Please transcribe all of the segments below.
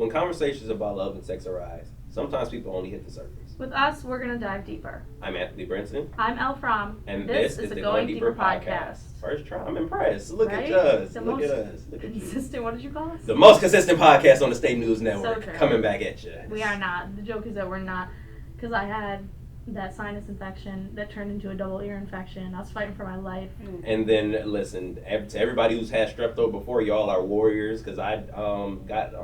When conversations about love and sex arise, sometimes people only hit the surface. With us, we're going to dive deeper. I'm Anthony Brinson. I'm Elle Fromm. And this is the Going Deeper podcast. First try. I'm impressed. Look at us. Look at us. Look at consistent, what did you call us? The most consistent podcast on the State News Network. So true. Coming back at you. We are not. The joke is that we're not. Because I had that sinus infection that turned into a double ear infection. I was fighting for my life. And then, listen, to everybody who's had strep throat before, y'all are warriors. Because I got,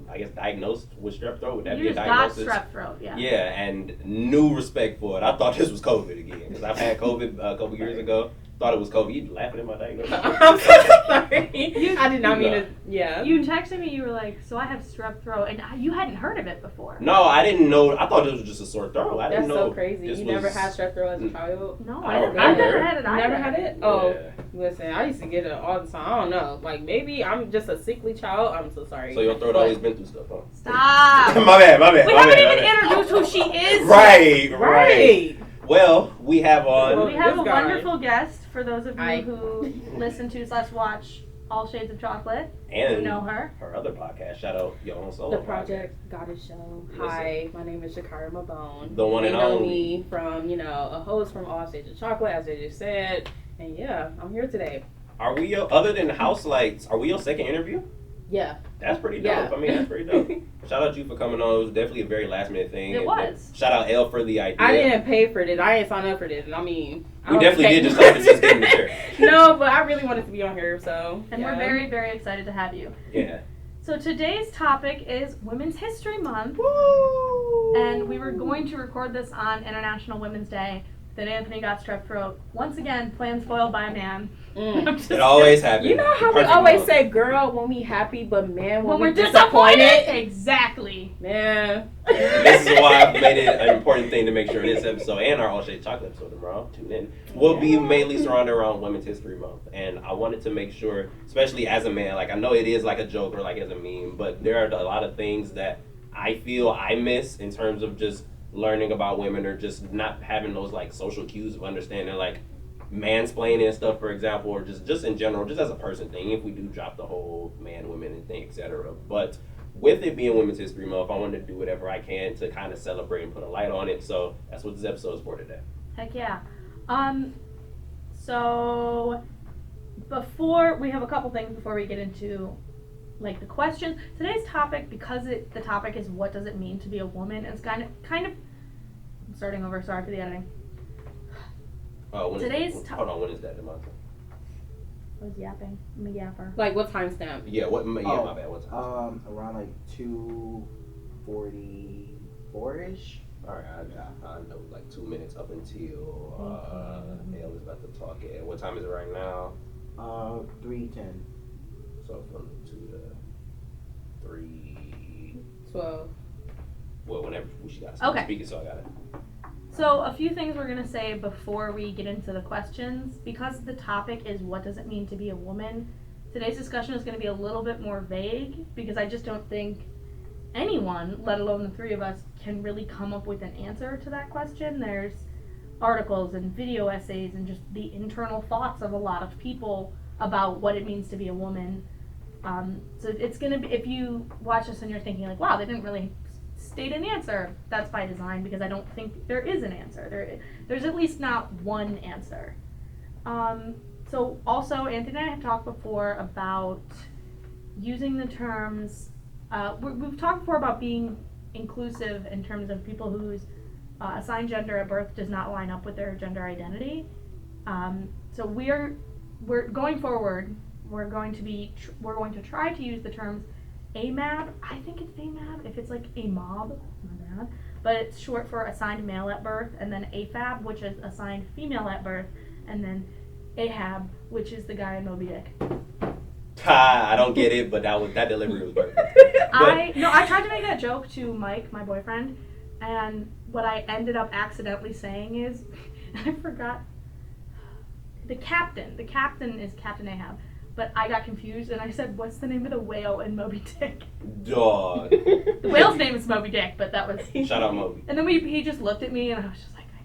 I guess, diagnosed with strep throat. Would that be a diagnosis? You just got strep throat, yeah. Yeah, and new respect for it. I thought this was COVID again. Because I've had COVID a couple years ago. Thought it was COVID. You laughing at my diagnosis? I'm so sorry. I did not mean to. Yeah. You texted me. You were like, "So I have strep throat," and you hadn't heard of it before. No, I didn't know. I thought it was just a sore throat. I didn't know. That's so crazy. You never had strep throat as a child? No, I don't I've remember. never had it. You never had it? Oh, Yeah. listen, I used to get it all the time. I don't know. Like, maybe I'm just a sickly child. I'm so sorry. So your throat always been through stuff, huh? Stop. my bad. We haven't even introduced who she is. Right. Well, we have on. We have a This guy. wonderful guest for those of you who listen to / watch All Shades of Chocolate. And you know her. Her other podcast, shout out Your Own Soul. The Project Goddess Show. Hi, my name is Shakyra Mabone. The one and you know only. me from, a host from All Shades of Chocolate, as I just said. And yeah, I'm here today. Are we other than House Lights? Are we your second interview? Yeah. That's pretty dope. Yeah. I mean, that's pretty dope. Shout out you for coming on. It was definitely a very last minute thing. It was. Shout out Elle for the idea. I didn't pay for this. I didn't sign up for this. And I mean, We definitely did just like this. Just getting the chair. No, but I really wanted to be on here, so. And we're very, very excited to have you. Yeah. So today's topic is Women's History Month. Woo! And we were going to record this on International Women's Day. Then Anthony got strep throat. Once again, plans foiled by a man. It always happens. You know how we always say, girl, when we happy, but man, when we're we disappointed? Exactly. Man. This is why I've made it an important thing to make sure this episode and our All Shade Chocolate episode tomorrow, tune in, will be mainly surrounded around Women's History Month. And I wanted to make sure, especially as a man, like I know it is like a joke or like as a meme, but there are a lot of things that I feel I miss in terms of just learning about women or just not having those like social cues of understanding like mansplaining and stuff, for example, or just in general, just as a person thing, if we do drop the whole man, women and thing, etc. But with it being Women's History Month, I wanted to do whatever I can to kind of celebrate and put a light on it. So that's what this episode is for today. Heck yeah. So before we have a couple things before we get into like the questions. Today's topic, because the topic is what does it mean to be a woman, it's kind of I'm starting over, sorry for the editing. Hold on, when is that, Demonte? I was yapping. I'm a yapper. Like, what timestamp? Yeah, my bad. What's around like 2:44-ish. All right, I know like 2 minutes up until Elle is about to talk. What time is it right now? 3:10. So from 2 to 3. 12. Well, whenever she got to start speaking, so I got it. So a few things we're going to say before we get into the questions. Because the topic is what does it mean to be a woman, today's discussion is going to be a little bit more vague because I just don't think anyone, let alone the three of us, can really come up with an answer to that question. There's articles and video essays and just the internal thoughts of a lot of people about what it means to be a woman. So it's going to be, if you watch this and you're thinking like, wow, they didn't really state an answer, that's by design because I don't think there is an answer. There's at least not one answer. So also, Anthony and I have talked before about using the terms, we've talked before about being inclusive in terms of people whose assigned gender at birth does not line up with their gender identity. So we're going forward, we're going to try to use the terms AMAB, I think it's AMAB, if it's like a mob, my bad, but it's short for assigned male at birth, and then AFAB, which is assigned female at birth, and then AHAB, which is the guy in Moby Dick. I don't get it, but that delivery was perfect. I tried to make that joke to Mike, my boyfriend, and what I ended up accidentally saying is, I forgot, the captain is Captain Ahab. But I got confused and I said, what's the name of the whale in Moby Dick? Dog. The whale's name is Moby Dick, but that was... Shout out Moby. And then he just looked at me and I was just like, I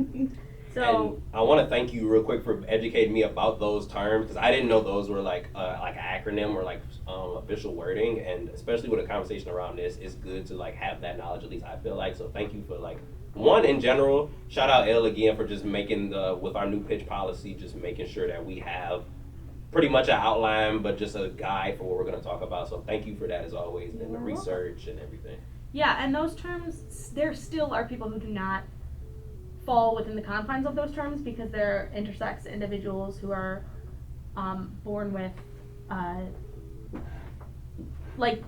can't. So and I want to thank you real quick for educating me about those terms because I didn't know those were like an acronym or like official wording, and especially with a conversation around this, it's good to like have that knowledge. At least I feel like so. Thank you for like one in general. Shout out Elle again for just making with our new pitch policy, just making sure that we have pretty much an outline, but just a guide for what we're going to talk about. So thank you for that as always, and the research and everything. yeah, and those terms, there still are people who do not fall within the confines of those terms because they're intersex individuals who are born with like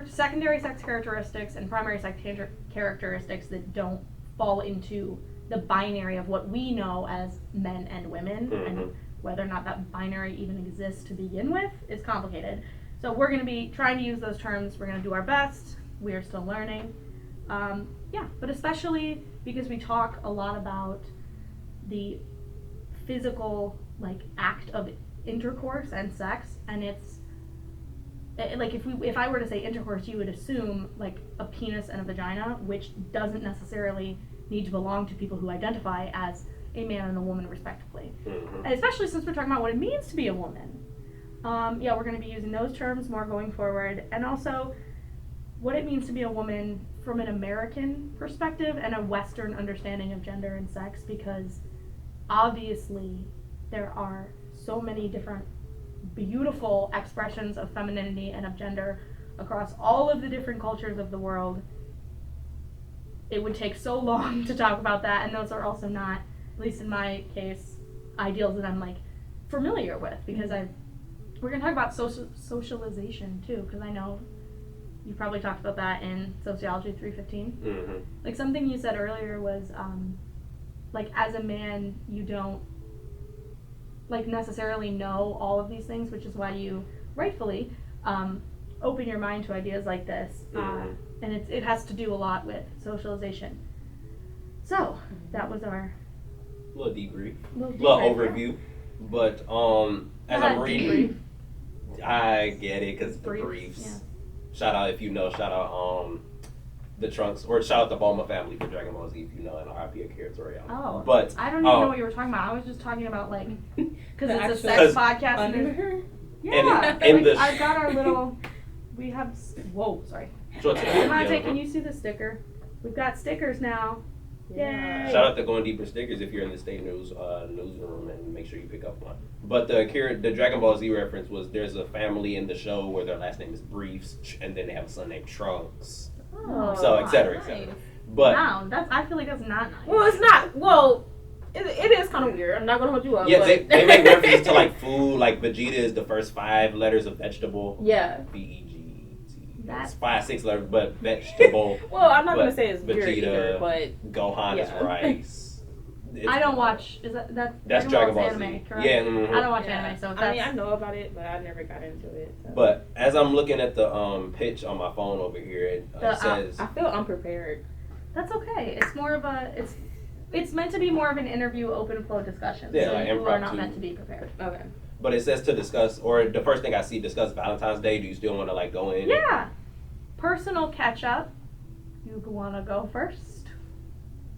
secondary sex characteristics and primary sex characteristics that don't fall into the binary of what we know as men and women, and whether or not that binary even exists to begin with is complicated. So we're going to be trying to use those terms. We're going to do our best. We are still learning. Yeah, but especially because we talk a lot about the physical like act of intercourse and sex, and it's like if I were to say intercourse, you would assume like a penis and a vagina, which doesn't necessarily need to belong to people who identify as a man and a woman respectively. And especially since we're talking about what it means to be a woman. Yeah, we're going to be using those terms more going forward, and also what it means to be a woman from an American perspective and a Western understanding of gender and sex, because obviously there are so many different beautiful expressions of femininity and of gender across all of the different cultures of the world. It would take so long to talk about that, and those are also not, at least in my case, ideals that I'm like familiar with, because we're going to talk about socialization too, because I know you probably talked about that in Sociology 315. Like something you said earlier was like as a man you don't like necessarily know all of these things, which is why you rightfully open your mind to ideas like this, and it has to do a lot with socialization. So that was our little debrief, little overview. But as I'm reading, debrief. I get it because the Brief, briefs. yeah. Shout out if you know. Shout out the Trunks, or shout out the Bulma family for Dragon Ball Z if you know, and RIP Akira Toriyama. Oh, but I don't even know what you were talking about. I was just talking about like because The it's a actual- sex podcast. And Under yeah, and like, the- I've got our little. We have. Whoa, sorry. Monte, can you see the sticker? We've got stickers now. Yay! Shout out to Going Deeper stickers if you're in the state newsroom, and make sure you pick up one. But the Dragon Ball Z reference was there's a family in the show where their last name is Briefs, and then they have a son named Trunks. Oh, So et cetera, et cetera. But wow, I feel like that's not nice. Well, it's not. Well, it is kind of weird. I'm not gonna hold you up. yeah, but they make references to like food. Like Vegeta is the first 5 letters of vegetable. Yeah. VEGT. That's- It's 5-6 letters, but vegetable. Well, I'm not But gonna say it's weird Vegeta, either, but Gohan is Yeah. rice. I don't watch. Is that That's Dragon Ball anime, Z. correct? Yeah. I don't watch yeah. anime, so I that's, mean, I know about it, but I never got into it. So. But as I'm looking at the pitch on my phone over here, it says I feel unprepared. that's okay. It's more of a it's meant to be more of an interview, open flow discussion. Yeah, so like you are not impromptu. meant to be prepared. Okay. But it says to discuss, or the first thing I see, discuss Valentine's Day. Do you still want to like go in? Yeah. Personal catch up. You want to go first?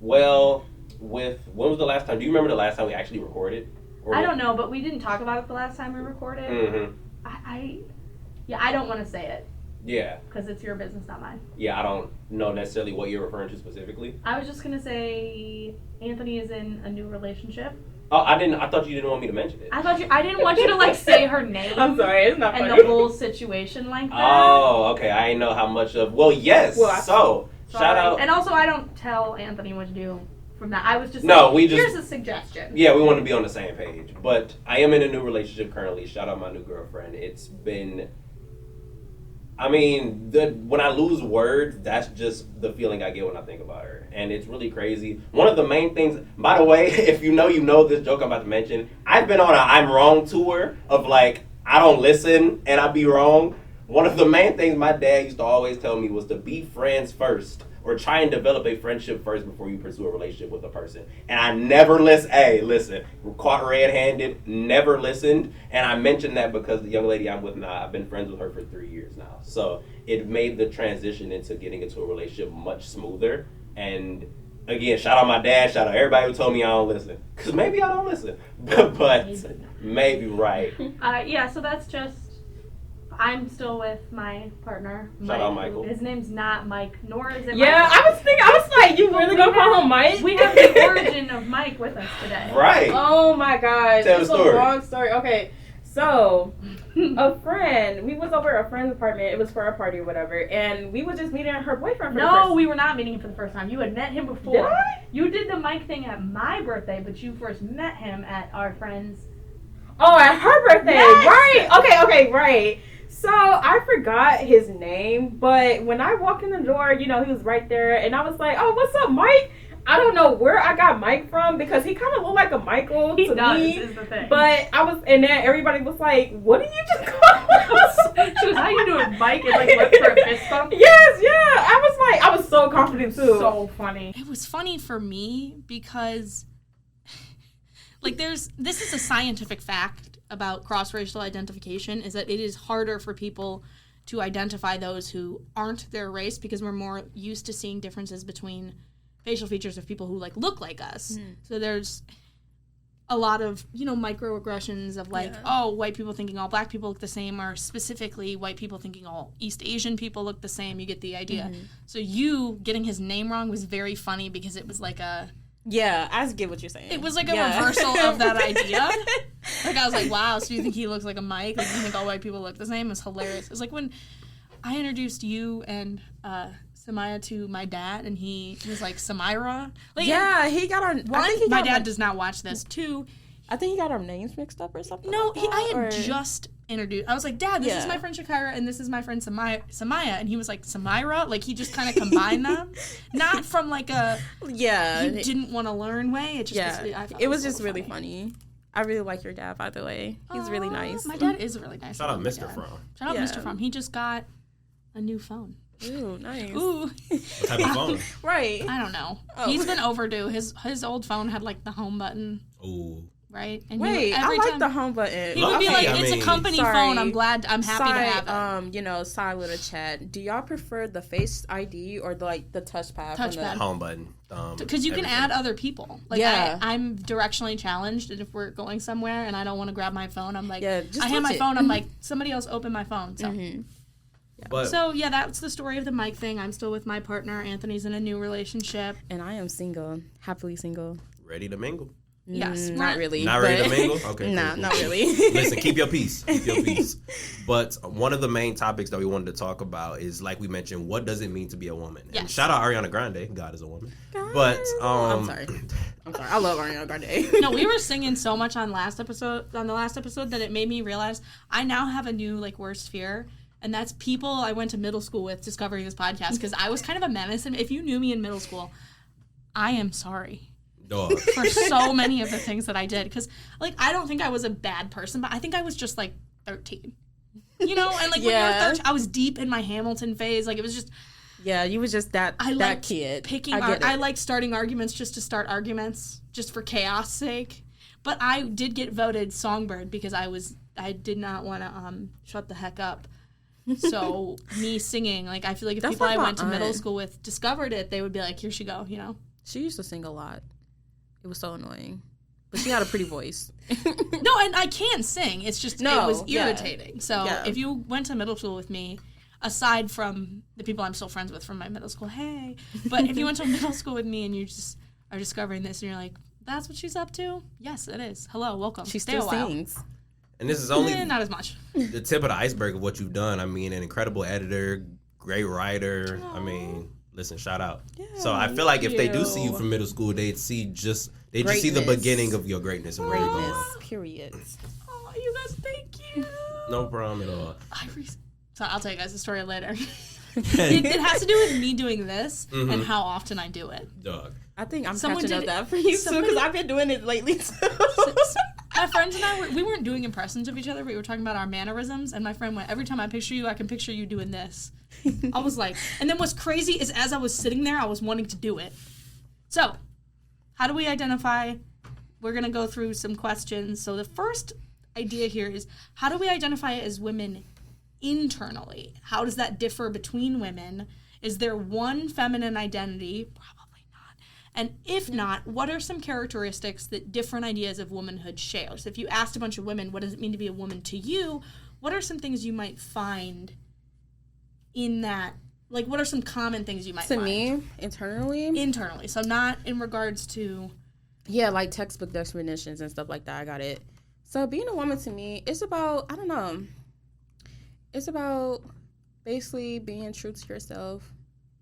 Well, when was the last time? Do you remember the last time we actually recorded? I don't know, but we didn't talk about it the last time we recorded. Mm-hmm. I don't want to say it Yeah. because it's your business, not mine. Yeah, I don't know necessarily what you're referring to specifically. I was just gonna say Anthony is in a new relationship. Oh, I didn't. I thought you didn't want me to mention it. I didn't want you to like say her name. I'm sorry, it's not And funny. the whole situation like that. Oh, okay. I didn't know how much of. Well, yes. Well, So shout Sorry. out. And also, I don't tell Anthony what to do from that. I was just No, like, we just- here's a suggestion. Yeah, we want to be on the same page. But I am in a new relationship currently. Shout out my new girlfriend. It's been. I mean, when I lose words, that's just the feeling I get when I think about her. And it's really crazy. One of the main things, by the way, if you know this joke I'm about to mention, I've been on a I'm wrong tour of like, I don't listen and I be wrong. One of the main things my dad used to always tell me was to be friends first, or try and develop a friendship first before you pursue a relationship with a person. And I never listen, caught red-handed, never listened. And I mentioned that because the young lady I'm with now, I've been friends with her for 3 years now. So it made the transition into getting into a relationship much smoother. And again, shout out my dad, shout out everybody who told me I don't listen. Because maybe I don't listen. but maybe right. Yeah, so that's just, I'm still with my partner, Mike. Shout out Michael. His name's not Mike, nor is it Yeah, Michael. I was like, you really gonna call him Mike? We have the origin of Mike with us today. Right. Oh my gosh. Tell the It's story. a long story. Okay, so a friend, we was over at a friend's apartment. It was for a party or whatever, and we was just meeting her boyfriend for the No, first. we were not meeting him for the first time. You had met him before. Did I? You did the Mike thing at my birthday, but you first met him at our friend's. Oh, at her birthday. Yes! Right. Okay, right. So I forgot his name, but when I walked in the door, he was right there, and I was like, "Oh, what's up, Mike?" I don't know where I got Mike from because he kind of looked like a Michael He to does, me. is the thing. But and then everybody was like, "What did you just call us?" She was, how you doing, Mike? And like went for a fist bump. Yes, yeah. I was so confident too. So funny. It was funny for me because, like, this is a scientific fact about cross-racial identification, is that it is harder for people to identify those who aren't their race because we're more used to seeing differences between facial features of people who, like, look like us. So there's a lot of, microaggressions of, like, white people thinking all black people look the same, or specifically white people thinking all East Asian people look the same. You get the idea. So you getting his name wrong was very funny because it was like a... Yeah, I get what you're saying. It was like a reversal of that idea. Like, I was like, wow, so you think he looks like a Mike? Like, you think all white people look the same? It's hilarious. It's like when I introduced you and Samaya to my dad, and he was like, Samira? Like, Yeah, he got our... one, my dad does not watch this. Two, I think he got our names mixed up or something. no, like that, I had or- just introduced... I was like, Dad, this is Yeah. my friend Shakyra, and this is my friend Samaya. And he was like, Samira? Like, he just kind of combined them. Not from, like, a... Yeah. You didn't want to learn way. It just Yeah, I thought it was so just really funny. I really like your dad, by the way. He's really nice. My dad is really nice. Shout I out love my Mr. dad. Fromm. Shout out Yeah. Mr. Fromm. He just got a new phone. Ooh, nice. Ooh. What type of phone? Right. I don't know. Oh. He's been overdue. His old phone had like the home button, Ooh. right? And Wait, I every like time the home button. he would be Okay, like, I "It's mean, a company sorry. phone. I'm happy to have it." Side little chat. Do y'all prefer the Face ID or the touchpad? from the- Touchpad. Home button. Because you can everything. add other people. Like, Yeah. I'm directionally challenged, and if we're going somewhere and I don't want to grab my phone, I'm like, Yeah, just I hand my touch it. phone. I'm like, somebody else open my phone. So. But So yeah, that's the story of the Mike thing. I'm still with my partner. Anthony's in a new relationship. And I am single, happily single. ready to mingle. Yes, Not really. Not ready to but- mingle? Okay. Nah, cool. not really. Listen, keep your peace. Keep your peace. But one of the main topics that we wanted to talk about is, like we mentioned, what does it mean to be a woman? And Yes. shout out Ariana Grande. God is a woman. But I'm sorry. I love Ariana Grande. No, we were singing so much on the last episode that it made me realize I now have a new worst fear, and that's people I went to middle school with discovering this podcast, because I was kind of a menace. And if you knew me in middle school, I am sorry Dog. for so many of the things that I did, because I don't think I was a bad person, but I think I was just 13, and when you were 13, I was deep in my Hamilton phase. It was just Yeah, you was just that kid. I like starting arguments just to start arguments, just for chaos sake. But I did get voted songbird because I did not want to shut the heck up. So me singing, I feel like if That's people like I my went to middle aunt. school with discovered it, they would be like, here she go, She used to sing a lot. It was so annoying. But she had a pretty voice. No, and I can sing. It's just it was yeah. irritating. So Yeah. if you went to middle school with me, aside from the people I'm still friends with from my middle school, hey. But if you went to middle school with me and you just are discovering this and you're like, that's what she's up to? Yes, it is. Hello, welcome. She Stay still a while. sings. And this is only Not as much. the tip of the iceberg of what you've done. I mean, an incredible editor, great writer. I mean, listen, shout out. So I feel like if they do see you from middle school, they'd see just see the Greatness. beginning of your greatness and where you're going. Greatness, period. Oh, you guys, thank you. No problem at all. So I'll tell you guys the story later. it has to do with me doing this and how often I do it. Dog. I think I'm Someone catching up did- that for you too, somebody- because I've been doing it lately too. My friends and I, we weren't doing impressions of each other. We were talking about our mannerisms, and my friend went, every time I picture you, I can picture you doing this. I was like, and then what's crazy is as I was sitting there, I was wanting to do it. So, how do we identify? We're going to go through some questions. So the first idea here is, how do we identify as women internally? How does that differ between women? Is there one feminine identity? Probably not. And if not, what are some characteristics that different ideas of womanhood share? So if you asked a bunch of women, what does it mean to be a woman to you? What are some things you might find in that? Like, what are some common things you might find? To me, internally? Internally. So not in regards to... Yeah, like textbook definitions and stuff like that. I got it. So being a woman to me, it's about, I don't know. It's about basically being true to yourself.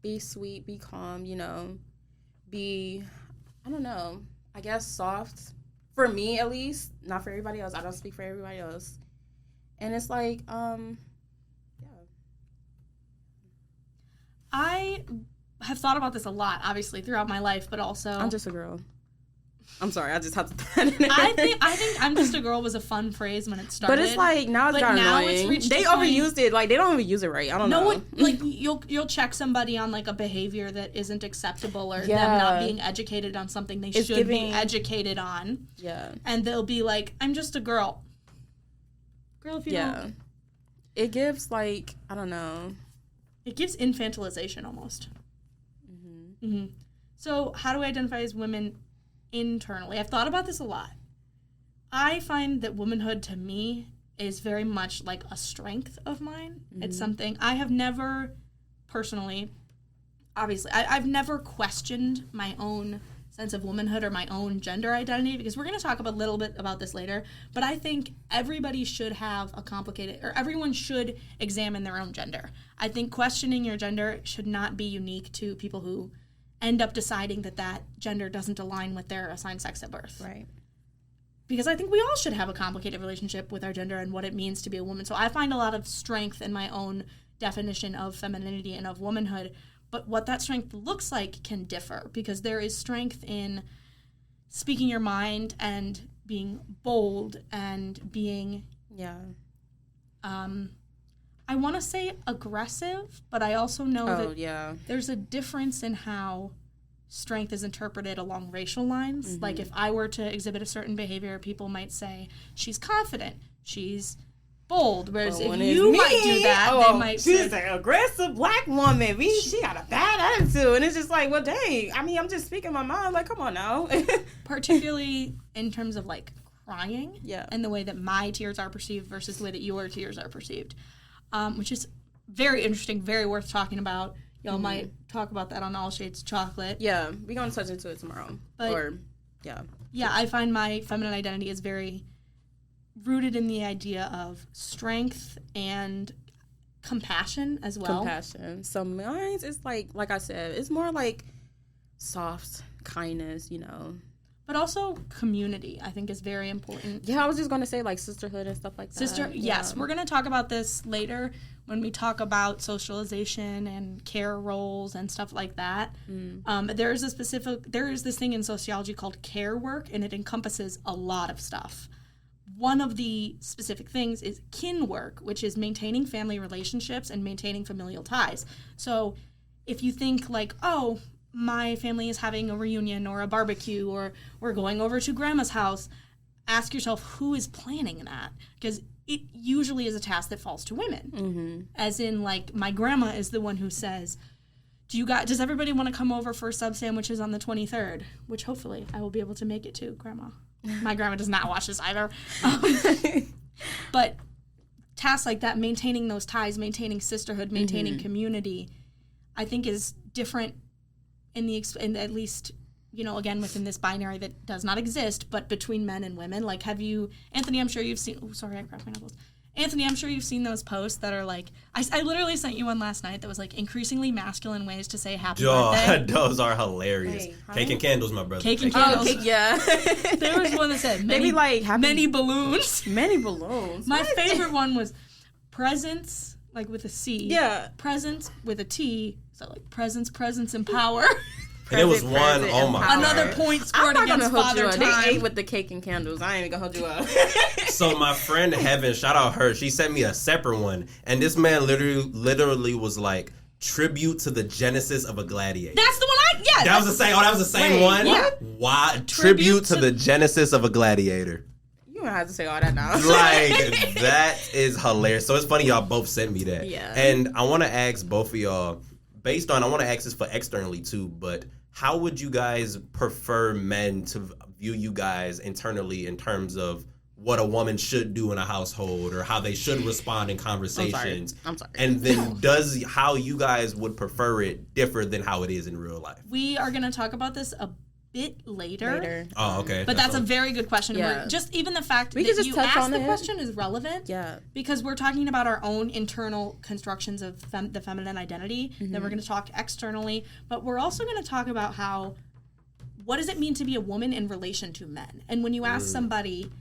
Be sweet, be calm, you know. Be, I don't know, I guess soft. For me, at least. Not for everybody else. I don't speak for everybody else. And it's like, yeah. I have thought about this a lot, obviously, throughout my life, but also... I'm just a girl. I'm sorry, I just have to put that in there. I think I'm just a girl was a fun phrase when it started. But it's like, now it's gotten annoying. They overused it. Like, they don't even use it right. I don't know. No one, like, you'll check somebody on, like, a behavior that isn't acceptable or them not being educated on something they should be educated on. Yeah. And they'll be like, I'm just a girl. Girl, if you don't... It gives, like, I don't know. It gives infantilization almost. Mm-hmm. Mm-hmm. So how do we identify as women internally? I've thought about this a lot. I find that womanhood to me is very much like a strength of mine. Mm-hmm. It's something I have never personally, obviously, I've never questioned my own sense of womanhood or my own gender identity, because we're going to talk a little bit about this later, but I think everybody should have everyone should examine their own gender. I think questioning your gender should not be unique to people who end up deciding that gender doesn't align with their assigned sex at birth. Right. Because I think we all should have a complicated relationship with our gender and what it means to be a woman. So I find a lot of strength in my own definition of femininity and of womanhood. But what that strength looks like can differ, because there is strength in speaking your mind and being bold and being, I want to say aggressive, but I also know there's a difference in how strength is interpreted along racial lines. Mm-hmm. Like, if I were to exhibit a certain behavior, people might say, she's confident, she's bold, whereas if you might do that, they might say, she's an aggressive black woman. She got a bad attitude. And it's just like, well, dang. I mean, I'm just speaking my mind. Like, come on now. Particularly in terms of, like, crying and the way that my tears are perceived versus the way that your tears are perceived, which is very interesting, very worth talking about. Y'all might talk about that on All Shades of Chocolate. Yeah, we're going to touch into it tomorrow. Yeah, I find my feminine identity is very rooted in the idea of strength and compassion as well. Compassion. So mine is like I said, it's more like soft kindness, you know. But also community, I think, is very important. Yeah, I was just going to say, like, sisterhood and stuff like that. Yes, we're going to talk about this later when we talk about socialization and care roles and stuff like that. There is this thing in sociology called care work, and it encompasses a lot of stuff. One of the specific things is kin work, which is maintaining family relationships and maintaining familial ties. So if you think like, oh, my family is having a reunion or a barbecue or we're going over to grandma's house, ask yourself who is planning that, because it usually is a task that falls to women. Mm-hmm. As in, like, my grandma is the one who says, does everybody want to come over for sub sandwiches on the 23rd? Which hopefully I will be able to make it to, Grandma. My grandma does not watch this either. But tasks like that, maintaining those ties, maintaining sisterhood, maintaining community, I think is different in at least, you know, again, within this binary that does not exist, but between men and women. Like, Anthony, I'm sure you've seen, I cracked my knuckles. Anthony, I'm sure you've seen those posts that are like, I literally sent you one last night that was like increasingly masculine ways to say happy birthday. Those are hilarious. Cake and candles, my brother. Cake and candles. Yeah. There was one that said many balloons. Many balloons. My favorite one was presents, like with a C. Yeah. Presents with a T. So like presents, and power. And it was one, oh my God. Another point scored against Father Time. They ate with the cake and candles. I ain't even gonna hold you up. So my friend Heaven, shout out her, she sent me a separate one. And this man literally was like, tribute to the genesis of a gladiator. That's the one That was the same one? Yeah. Why? Tribute to the genesis of a gladiator. You don't have to say all that now. Like, that is hilarious. So it's funny y'all both sent me that. Yeah. And I want to ask both of y'all, I want to ask this for externally too, but how would you guys prefer men to view you guys internally in terms of what a woman should do in a household or how they should respond in conversations? I'm sorry. And then does how you guys would prefer it differ than how it is in real life? We are going to talk about this a bit later. Oh, okay. But that's a very good question. Yeah. Just even the fact We that could just you touch asked on the it. question is relevant. Yeah. Because we're talking about our own internal constructions of the feminine identity. Then we're going to talk externally. But we're also going to talk about what does it mean to be a woman in relation to men? And when you ask somebody,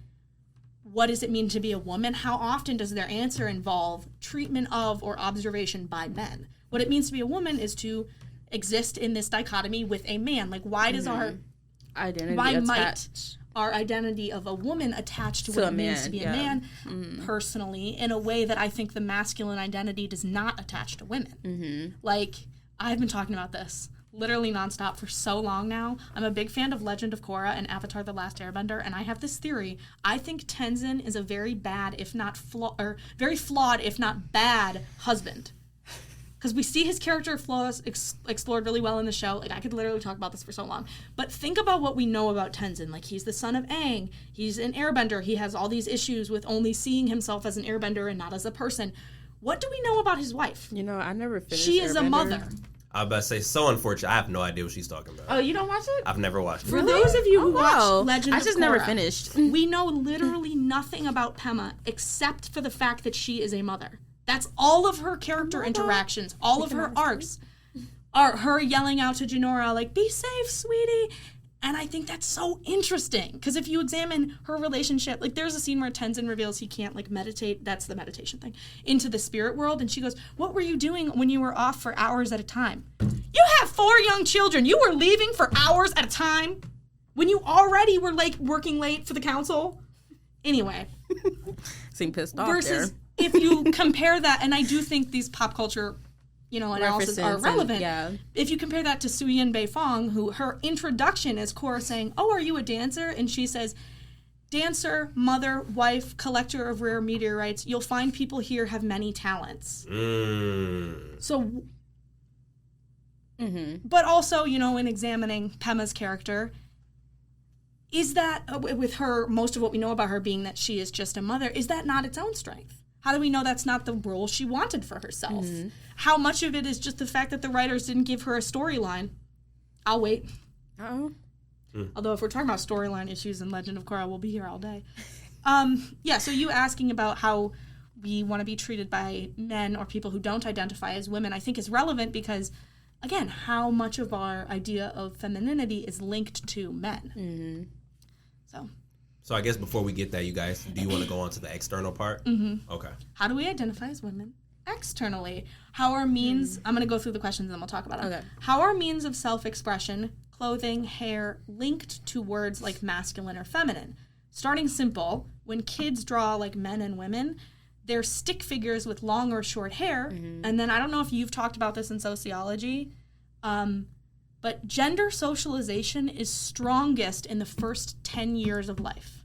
what does it mean to be a woman? How often does their answer involve treatment of or observation by men? What it means to be a woman is to exist in this dichotomy with a man. Like, why does our identity might our identity of a woman attached to what it means to be a man personally in a way that I think the masculine identity does not attach to women. Like, I've been talking about this literally nonstop for so long now. I'm a big fan of Legend of Korra and Avatar: The Last Airbender, and I have this theory. I think Tenzin is a very bad, if not very flawed, if not bad husband. Because we see his character flaws explored really well in the show. Like, I could literally talk about this for so long. But think about what we know about Tenzin. Like, he's the son of Aang. He's an airbender. He has all these issues with only seeing himself as an airbender and not as a person. What do we know about his wife? You know, I never finished She is a Airbender. mother. I was about to say, so unfortunate. I have no idea what she's talking about. Oh, you don't watch it? I've never watched it. For those of you who wow. watch Legend I of just Korra, never finished. we know literally nothing about Pema except for the fact that she is a mother. That's all of her character interactions, all of her arcs, are her yelling out to Jinora, like, be safe, sweetie. And I think that's so interesting, because if you examine her relationship, like, there's a scene where Tenzin reveals he can't, like, meditate, that's the meditation thing, into the spirit world, and she goes, what were you doing when you were off for hours at a time? You have 4 young children. You were leaving for hours at a time when you already were, like, working late for the council? Anyway. Seem pissed off Versus, there. if you compare that, and I do think these pop culture analysis are relevant. Yeah. If you compare that to Suyin Beifong, who her introduction is Korra saying, oh, are you a dancer? And she says, dancer, mother, wife, collector of rare meteorites. You'll find people here have many talents. So, but also, in examining Pema's character, is that, with her, most of what we know about her being that she is just a mother, is that not its own strength? How do we know that's not the role she wanted for herself? How much of it is just the fact that the writers didn't give her a storyline? I'll wait. Although if we're talking about storyline issues in Legend of Korra, we'll be here all day. So you asking about how we want to be treated by men or people who don't identify as women, I think is relevant because, again, how much of our idea of femininity is linked to men. So I guess before we get that, you guys, do you want to go on to the external part? Okay. How do we identify as women? Externally, how are means, I'm going to go through the questions and then we'll talk about them. Okay. How are means of self-expression, clothing, hair, linked to words like masculine or feminine? Starting simple, when kids draw like men and women, they're stick figures with long or short hair. And then I don't know if you've talked about this in sociology, but gender socialization is strongest in the first 10 years of life.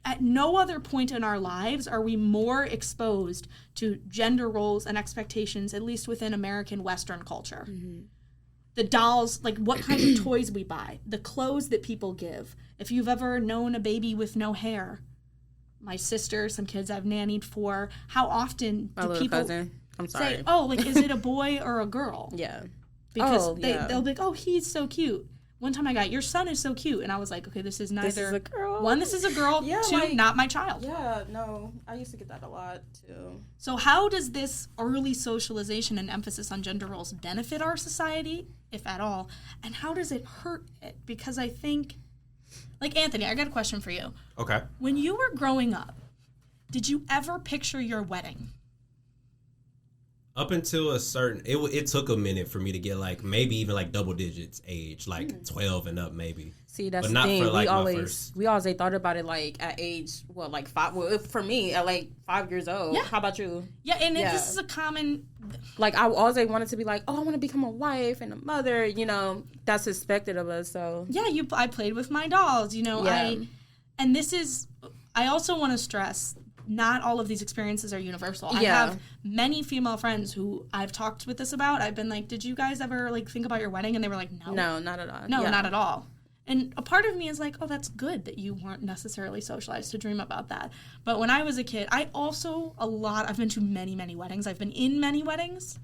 At no other point in our lives are we more exposed to gender roles and expectations, at least within American Western culture. The dolls, like what kind of toys we buy, the clothes that people give. If you've ever known a baby with no hair, my sister, some kids I've nannied for, how often do people cousin. I'm sorry. say, oh, like, is it a boy or a girl? Yeah. Because they'll be like, oh, he's so cute. One time I got, your son is so cute. And I was like, okay, this is neither. This is a girl. One, this is a girl. Yeah, two, like, not my child. Yeah, no. I used to get that a lot, too. So how does this early socialization and emphasis on gender roles benefit our society, if at all? And how does it hurt it? Because I think, like, Anthony, I got a question for you. Okay. When you were growing up, did you ever picture your wedding? Up until a certain, it took a minute for me to get like maybe even like double digits age, like 12 and up maybe. See, that's But the not thing. for, like, we my always first. thought about it like at age 5. Well, for me at like 5 years old. Yeah. How about you? Yeah, and Yeah. this is a common. Like I always wanted to be like, oh, I want to become a wife and a mother. That's expected of us. So Yeah, I played with my dolls. Yeah. And this is. I also want to stress not all of these experiences are universal. I Yeah. have many female friends who I've talked with this about. I've been like, did you guys ever like think about your wedding? And they were like, no. No, not at all. No, Yeah. not at all. And a part of me is like, oh, that's good that you weren't necessarily socialized to dream about that. But when I was a kid, I've been to many, many weddings. I've been in many weddings.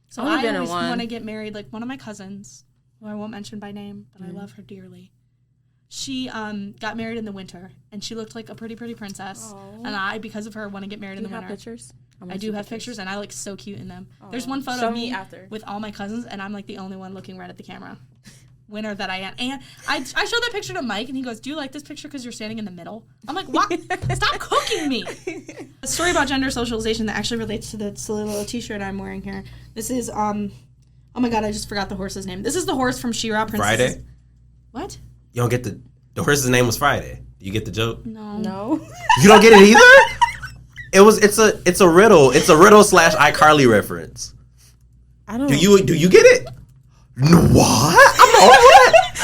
So I've only I been in always one. want to get married. Like one of my cousins, who I won't mention by name, but I love her dearly. She got married in the winter, and she looked like a pretty, pretty princess. Aww. And I, because of her, want to get married Do in you the have winter. pictures? I do have pictures, and I look so cute in them. There's Aw. one photo Show of me me after. with all my cousins, and I'm like the only one looking right at the camera. Winner that I am. And I showed that picture to Mike, and he goes, do you like this picture because you're standing in the middle? I'm like, what? Stop cooking me. A story about gender socialization that actually relates to the little t-shirt I'm wearing here. This is, oh my god, I just forgot the horse's name. This is the horse from She-Ra Princess. Friday? What? You don't get the horse's name was Friday. Do you get the joke? No. No. You don't get it either? It's a riddle. It's a riddle / iCarly reference. I don't Do you get it? No, what? I'm the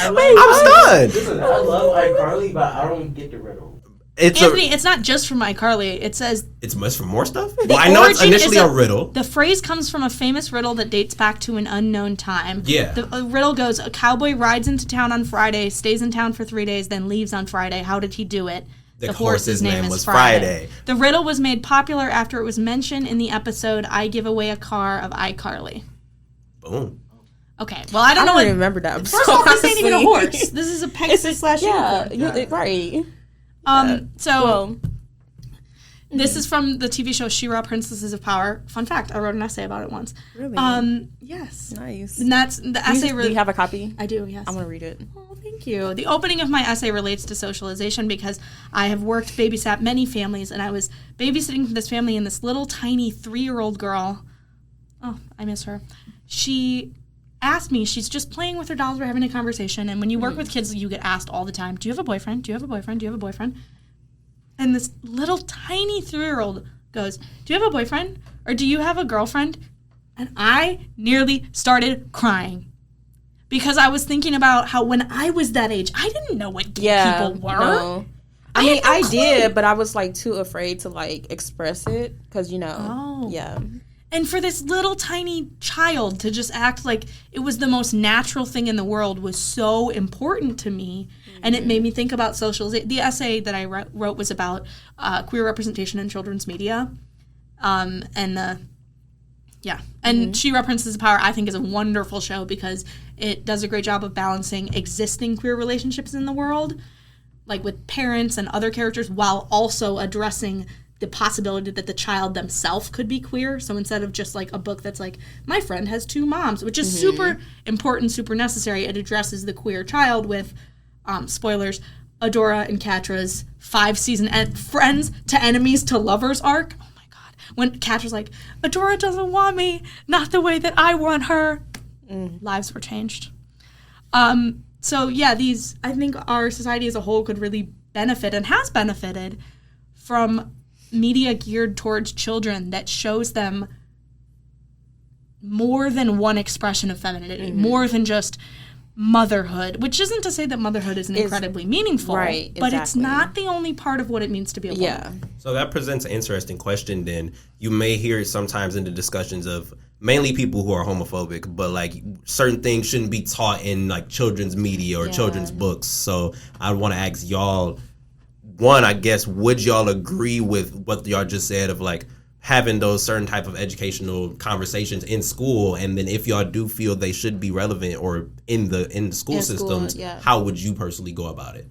only one. I'm stunned. Listen, I love iCarly, but I don't get the riddle. Anthony, it's not just from iCarly. It says It's much for more stuff. Well, I know it's origin initially is a riddle. the phrase comes from a famous riddle that dates back to an unknown time. Yeah. The riddle goes, a cowboy rides into town on Friday, stays in town for 3 days, then leaves on Friday. How did he do it? The horse's name is was Friday. The riddle was made popular after it was mentioned in the episode I Give Away a Car of iCarly. Boom. Okay, well, I don't I know don't what... even remember that. First of all, this ain't even a horse. This is a Pegasus / Yeah, unicorn. right. So... Well, This is from the TV show She-Ra Princesses of Power. Fun fact, I wrote an essay about it once. really? Yes. Nice. And that's the essay. Do you have a copy? I do, yes. I'm gonna read it. Oh, thank you. The opening of my essay relates to socialization because I have babysat many families, and I was babysitting this family, and this little tiny 3-year-old girl, oh, I miss her, she asked me, she's just playing with her dolls, we're having a conversation, and when you work with kids, you get asked all the time, do you have a boyfriend? Do you have a boyfriend? Do you have a boyfriend? And this little tiny 3-year-old goes, do you have a boyfriend? Or do you have a girlfriend? And I nearly started crying. Because I was thinking about how when I was that age, I didn't know what gay people were. No. I mean, I did, but I was like too afraid to like express it because Oh. yeah. And for this little tiny child to just act like it was the most natural thing in the world was so important to me. And it made me think about socialization. The essay that I wrote was about queer representation in children's media. And She-Ra Princesses of Power, I think, is a wonderful show because it does a great job of balancing existing queer relationships in the world, like with parents and other characters, while also addressing the possibility that the child themselves could be queer. So instead of just like a book that's like, my friend has 2 moms, which is super important, super necessary, it addresses the queer child with, spoilers, Adora and Katra's 5-season friends to enemies to lovers arc. Oh my god. When Katra's like, Adora doesn't want me, not the way that I want her. Lives were changed. So yeah, I think our society as a whole could really benefit and has benefited from media geared towards children that shows them more than one expression of femininity, more than just motherhood, which isn't to say that motherhood isn't incredibly meaningful, right, but it's exactly. not the only part of what it means to be a woman. Yeah. So that presents an interesting question then. You may hear it sometimes in the discussions of mainly people who are homophobic, but like certain things shouldn't be taught in like children's media or children's books. So I want to ask y'all, one, I guess, would y'all agree with what y'all just said of like having those certain type of educational conversations in school, and then if y'all do feel they should be relevant or in the school systems, how would you personally go about it?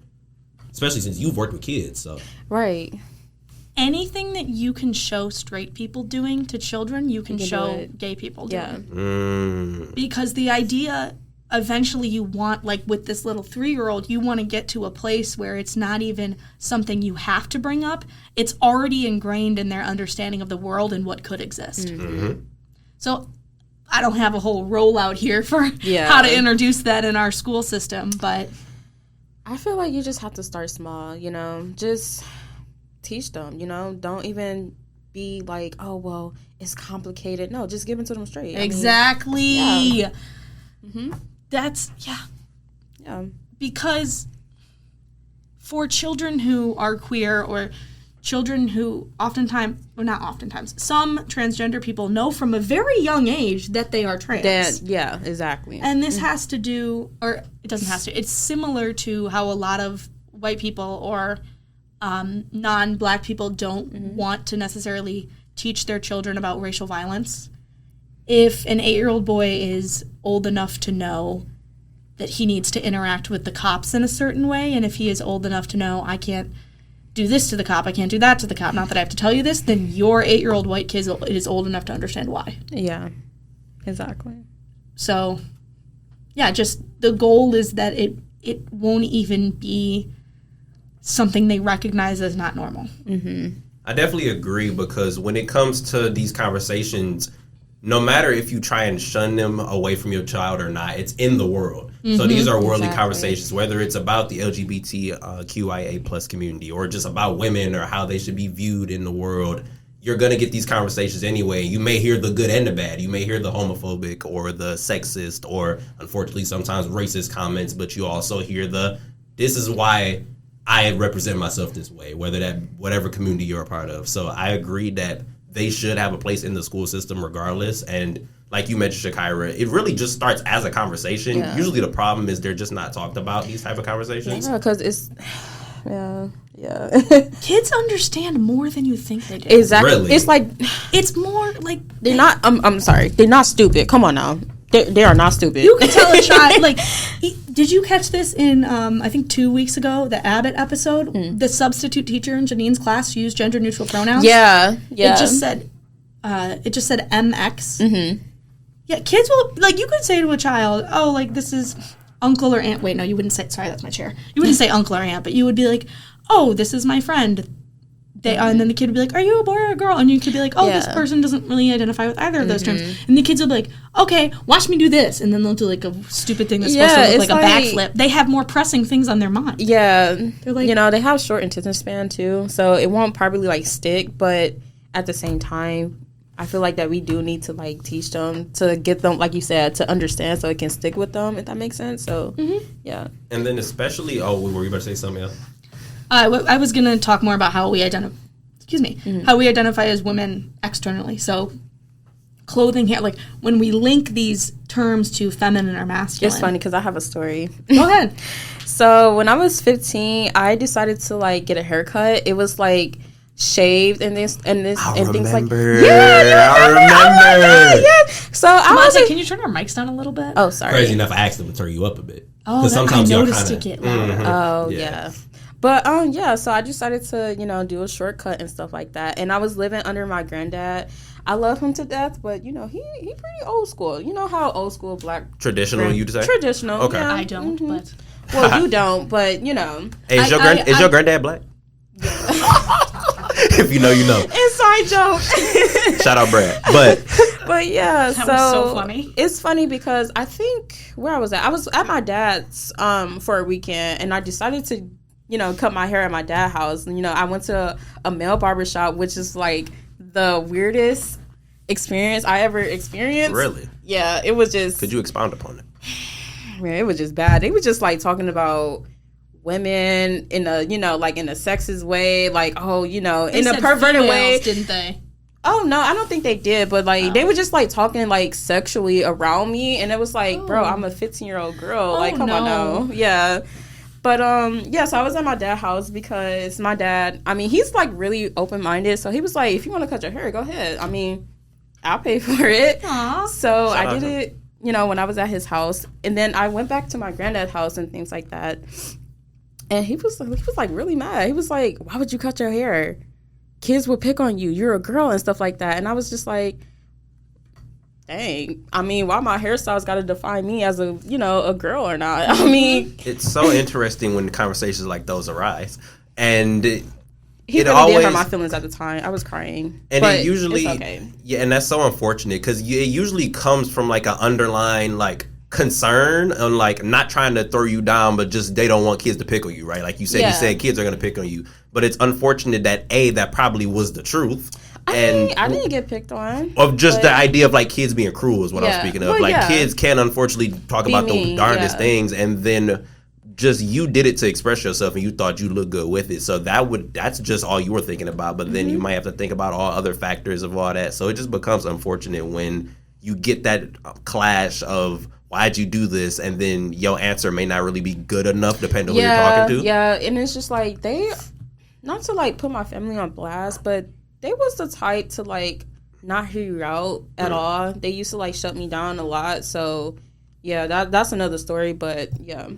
Especially since you've worked with kids, so. Right. Anything that you can show straight people doing to children, you can show gay people doing. Yeah. Because the idea, eventually you want, like with this little 3-year-old, you want to get to a place where it's not even something you have to bring up. It's already ingrained in their understanding of the world and what could exist. So I don't have a whole rollout here for how to introduce that in our school system, but I feel like you just have to start small, just teach them, don't even be like, oh, well, it's complicated. No, just give it to them straight. Exactly. I mean, That's, yeah. Because for children who are queer or children who some transgender people know from a very young age that they are trans. Yeah, exactly. And this has to do, or it doesn't have to, it's similar to how a lot of white people or non-black people don't want to necessarily teach their children about racial violence. If an 8-year-old boy is old enough to know that he needs to interact with the cops in a certain way, and if he is old enough to know, I can't do this to the cop, I can't do that to the cop, not that I have to tell you this, then your 8-year-old white kid is old enough to understand why. Yeah, exactly. So, yeah, just the goal is that it won't even be something they recognize as not normal. Mm-hmm. I definitely agree, because when it comes to these conversations, no matter if you try and shun them away from your child or not, it's in the world. So these are worldly conversations, whether it's about the LGBTQIA plus community or just about women or how they should be viewed in the world. You're going to get these conversations anyway. You may hear the good and the bad. You may hear the homophobic or the sexist or, unfortunately, sometimes racist comments, but you also hear this is why I represent myself this way, whatever community you're a part of. So I agree that they should have a place in the school system regardless. And like you mentioned, Shakyra, it really just starts as a conversation. Yeah. Usually the problem is they're just not talked about, these type of conversations. Yeah, because it's... Yeah. Kids understand more than you think they do. Exactly. Really? It's like... It's more like... They're not... I'm sorry. They're not stupid. Come on now. They are not stupid. You can tell a child, like, did you catch this in, I think 2 weeks ago, the Abbott episode? The substitute teacher in Janine's class used gender-neutral pronouns. Yeah. It just said MX. Mm-hmm. Yeah, kids will, like, you could say to a child, oh, like, this is uncle or aunt. Wait, no, you wouldn't say, sorry, that's my chair. You wouldn't say uncle or aunt, but you would be like, oh, this is my friend. And then the kid would be like, are you a boy or a girl? And you could be like, oh, this person doesn't really identify with either of those terms. And the kids will be like, okay, watch me do this. And then they'll do like a stupid thing that's supposed to look like a backflip. They have more pressing things on their mind. Yeah. They're like, they have short attention span too. So it won't probably like stick. But at the same time, I feel like that we do need to like teach them to get them, like you said, to understand so it can stick with them, if that makes sense. So, yeah. And then especially, were you about to say something else? I was going to talk more about how we identify as women externally. So clothing, hair, like when we link these terms to feminine or masculine. It's funny because I have a story. Go ahead. So when I was 15, I decided to like get a haircut. It was like shaved and things like I remember. So I was like, can you turn our mics down a little bit? Oh, sorry. Crazy enough, I asked them to turn you up a bit. Oh, sometimes I noticed it get louder. Oh, yeah. But, so I decided to, do a shortcut and stuff like that. And I was living under my granddad. I love him to death, but, he pretty old school. You know how old school black... Traditional, you'd say? Traditional, okay. Yeah. I don't, but... Well, you don't, but, Hey, is your granddad black? If you know, you know. Inside joke. Shout out Brad. But yeah, that was so funny. It's funny because I think where I was at my dad's for a weekend, and I decided to cut my hair at my dad's house. And, I went to a male barbershop, which is like the weirdest experience I ever experienced. Really? Yeah, it was just. Could you expound upon it? Man, it was just bad. They were just like talking about women in a like in a sexist way, like in a perverted way, didn't they? Oh no, I don't think they did, but like they were just like talking like sexually around me, and it was like, bro, I'm a 15-year-old girl, like come on now, yeah. But so I was at my dad's house because my dad, I mean, he's like really open-minded, so he was like, if you want to cut your hair, go ahead. I mean, I'll pay for it. Aww. So I did it, when I was at his house, and then I went back to my granddad's house and things like that. And he was like really mad. He was like, why would you cut your hair? Kids will pick on you. You're a girl and stuff like that. And I was just like, dang. I mean, why my hairstyle's got to define me as a girl or not? I mean. It's so interesting when conversations like those arise. And he really did hurt my feelings at the time. I was crying. And but it usually. It's okay. Yeah, and that's so unfortunate because it usually comes from like an underlying like concern on like not trying to throw you down, but just they don't want kids to pick on you, right? Like you said, kids are going to pick on you. But it's unfortunate that that probably was the truth. I didn't get picked on. Of just the idea of like kids being cruel is what I'm speaking of. Kids can unfortunately talk about the darndest things, and then just you did it to express yourself and you thought you looked good with it. So that's just all you were thinking about. But then you might have to think about all other factors of all that. So it just becomes unfortunate when you get that clash of why'd you do this, and then your answer may not really be good enough depending on who you're talking to. Yeah, and it's just like not to like put my family on blast, but they was the type to like not hear you out at all. They used to like shut me down a lot. So yeah, that's another story, but yeah.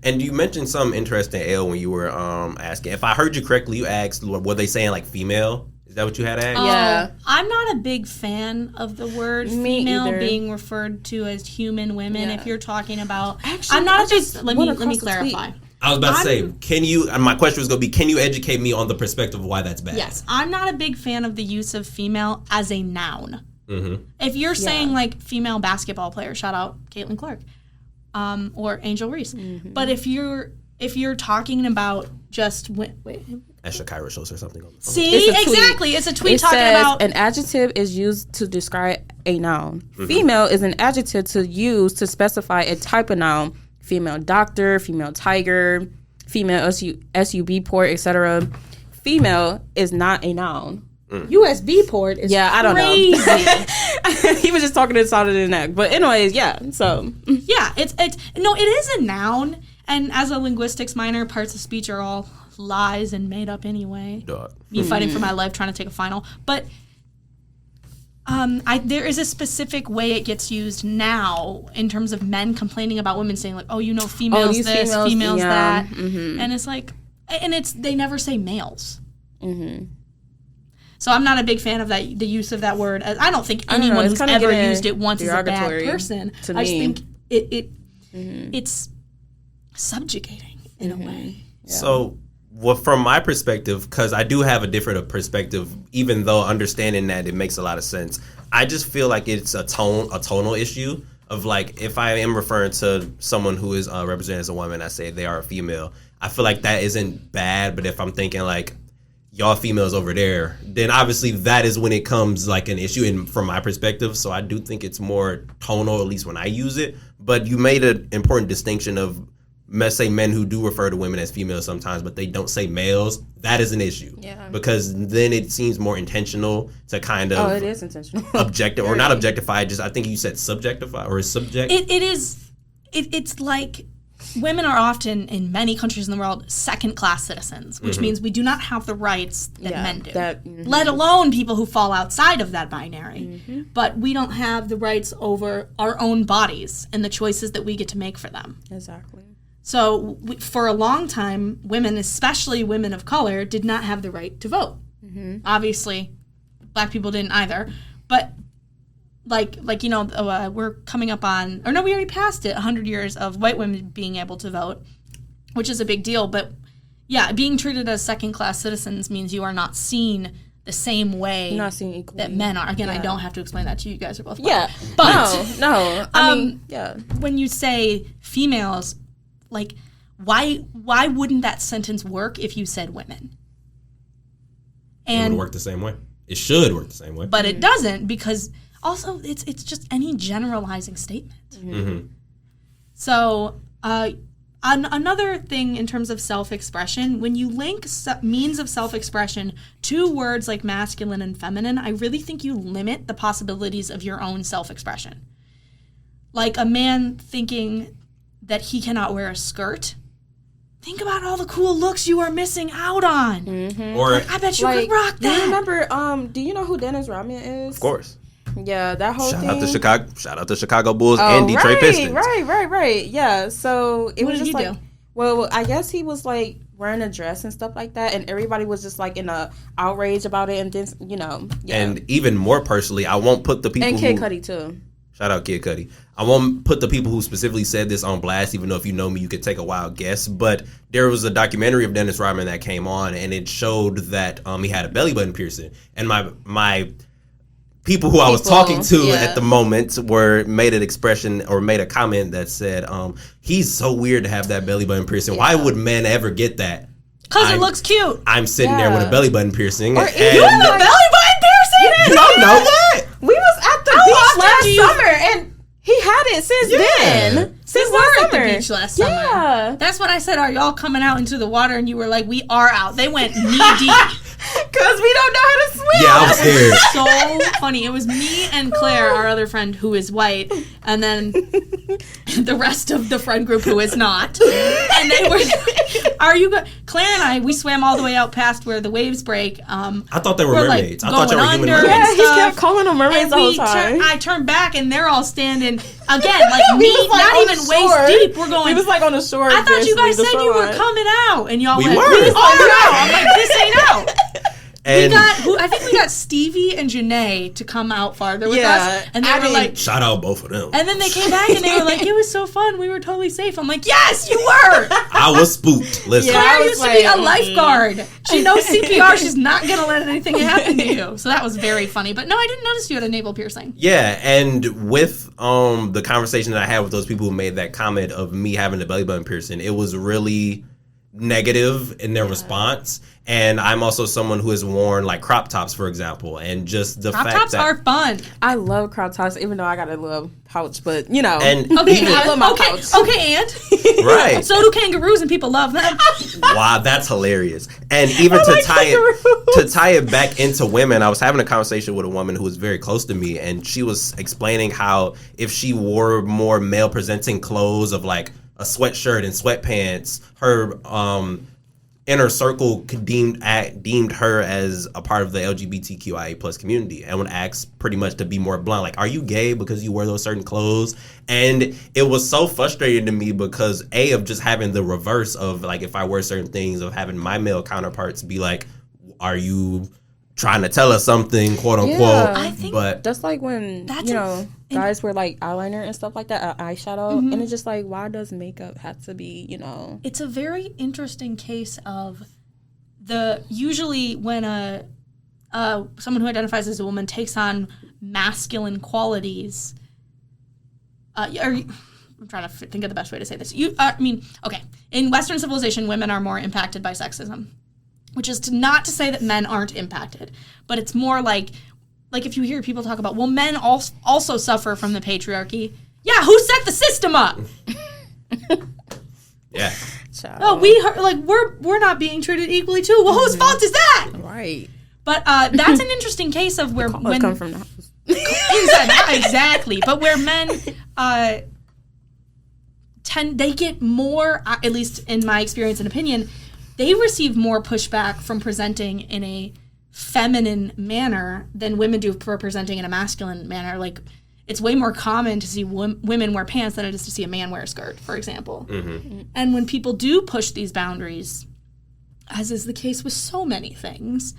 And you mentioned something interesting, Elle, when you were asking. If I heard you correctly, you asked, were they saying like female? Is that what you had asked? Yeah. I'm not a big fan of the word female either. Being referred to as human women. Yeah. If you're talking about, Actually, I'm not I a big. just Let went me across the clarify. tweet. I was about to say, can you, and my question was going to be, can you educate me on the perspective of why that's bad? Yes, I'm not a big fan of the use of female as a noun. Mm-hmm. If you're saying like female basketball player, shout out Caitlin Clark, or Angel Reese. Mm-hmm. But if you're talking about just wait. As Shakyra shows or something. See, It's a tweet. exactly. It's a tweet It talking says about an adjective is used to describe a noun. Female is an adjective to use to specify a type of noun. Female doctor, female tiger, female SUB port, etc. Female is not a noun. USB port is I don't crazy. know. He was just talking inside of his neck. But anyways, yeah. So Yeah, it is a noun, and as a linguistics minor, parts of speech are all lies and made up anyway. Dog. Me fighting for my life, trying to take a final, but there is a specific way it gets used now in terms of men complaining about women saying like, oh, females these this, females, females yeah, that, and it's like, and they never say males. So I'm not a big fan of that, the use of that word. I don't think anyone who's ever used it once is a bad person. I just think it's subjugating in a way. Yeah. So, from my perspective, because I do have a different perspective, even though understanding that it makes a lot of sense, I just feel like it's a tonal issue of like, if I am referring to someone who is represented as a woman, I say they are a female. I feel like that isn't bad, but if I'm thinking like, y'all females over there, then obviously that is when it comes like an issue from my perspective. So I do think it's more tonal, at least when I use it. But you made an important distinction of, let's say, men who do refer to women as females sometimes, but they don't say males. That is an issue. Yeah. Because then it seems more intentional to kind of... Oh, it is intentional. Objective, or not objectify, just I think you said subjectify, or subject. It's like... Women are often, in many countries in the world, second-class citizens, which means we do not have the rights that men do, let alone people who fall outside of that binary. But we don't have the rights over our own bodies and the choices that we get to make for them. Exactly. So for a long time, women, especially women of color, did not have the right to vote. Obviously, black people didn't either. But... we're coming up on, or no, we already passed it, 100 years of white women being able to vote, which is a big deal. But yeah, being treated as second-class citizens means you are not seen the same way not seen equally that men are. Again, I don't have to explain that to you. You guys are both white. But no. I mean, when you say females, like, why wouldn't that sentence work if you said women? And it would work the same way. It should work the same way. But it doesn't, because... Also, it's just any generalizing statement. So, another thing in terms of self-expression, when you link means of self-expression to words like masculine and feminine, I really think you limit the possibilities of your own self-expression. Like a man thinking that he cannot wear a skirt. Think about all the cool looks you are missing out on. Or I bet you could rock that. Do you remember? Do you know who Dennis Rodman is? Of course. Yeah, that whole thing. Shout out to Chicago Bulls and Detroit Pistons. Right. Yeah. So what did he do? Well, I guess he was like wearing a dress and stuff like that, and everybody was just like in a outrage about it, and then And even more personally, I won't put the people and Kid Cudi too. Shout out Kid Cudi. I won't put the people who specifically said this on blast, even though if you know me, you could take a wild guess. But there was a documentary of Dennis Rodman that came on, and it showed that he had a belly button piercing, and my people who I was talking to at the moment made a comment that said, he's so weird to have that belly button piercing. Why would men ever get that? Because it looks cute. I'm sitting there with a belly button piercing. You have a belly button piercing? You don't know that? We was at the beach last summer, and he had it since then. We Since were last at the summer. beach last summer. Yeah. That's what I said. Are y'all coming out into the water? And you were like, we are out. They went knee deep. Because we don't know how to swim. Yeah, I was scared. So funny. It was me and Claire, our other friend who is white, and then the rest of the friend group who is not. And they were, Claire and I, we swam all the way out past where the waves break. I thought they were We're, like, mermaids. I thought they were going human under. mermaids. Yeah, he stuff. kept calling them mermaids And the whole time. I turned back and they're all standing again, like We knee, was, like, not on even the waist shore. deep. We're going. We was like on the shore. I thought you guys basically, said the you were shoreline. coming out, and y'all We went. were. We are out. I'm like, this ain't out. And I think we got Stevie and Janae to come out farther with us, and they were like, shout out both of them. and then they came back and they were like, it was so fun. We were totally safe. I'm like, yes, you were. I was spooked. Listen. Yeah. I Claire was used to be a like, lifeguard. She knows CPR. She's not gonna let anything happen to you. So that was very funny. But no, I didn't notice you had a navel piercing. Yeah, and with the conversation that I had with those people who made that comment of me having a belly button piercing, it was really negative in their response. And I'm also someone who has worn like crop tops, for example, and just the Crop fact tops that are fun. I love crop tops, even though I got a little pouch, but you know. and Okay, even, I love my okay, pouch. okay, and right. so do kangaroos, and people love them. Wow, that's hilarious. And even to tie it back into women, I was having a conversation with a woman who was very close to me, and she was explaining how if she wore more male presenting clothes of like a sweatshirt and sweatpants, her inner circle deemed her as a part of the LGBTQIA plus community, and would ask pretty much to be more blunt, like, are you gay because you wear those certain clothes? And it was so frustrating to me because of just having the reverse of like, if I wear certain things, of having my male counterparts be like, are you trying to tell us something, quote unquote? Yeah. I think but That's like when, guys wear like eyeliner and stuff like that, eyeshadow, and it's just like, why does makeup have to be, it's a very interesting case of usually when someone who identifies as a woman takes on masculine qualities. I'm trying to think of the best way to say this. In Western civilization, women are more impacted by sexism, which is not to say that men aren't impacted, but it's more like if you hear people talk about, well, men also suffer from the patriarchy. Yeah, who set the system up? yeah, No, we're not being treated equally too. Well, whose fault is that? right. But that's an interesting case of where When come from the house. exactly, but where men they get more, at least in my experience and opinion, they receive more pushback from presenting in a feminine manner than women do for presenting in a masculine manner. Like, it's way more common to see women wear pants than it is to see a man wear a skirt, for example. Mm-hmm. And when people do push these boundaries, as is the case with so many things,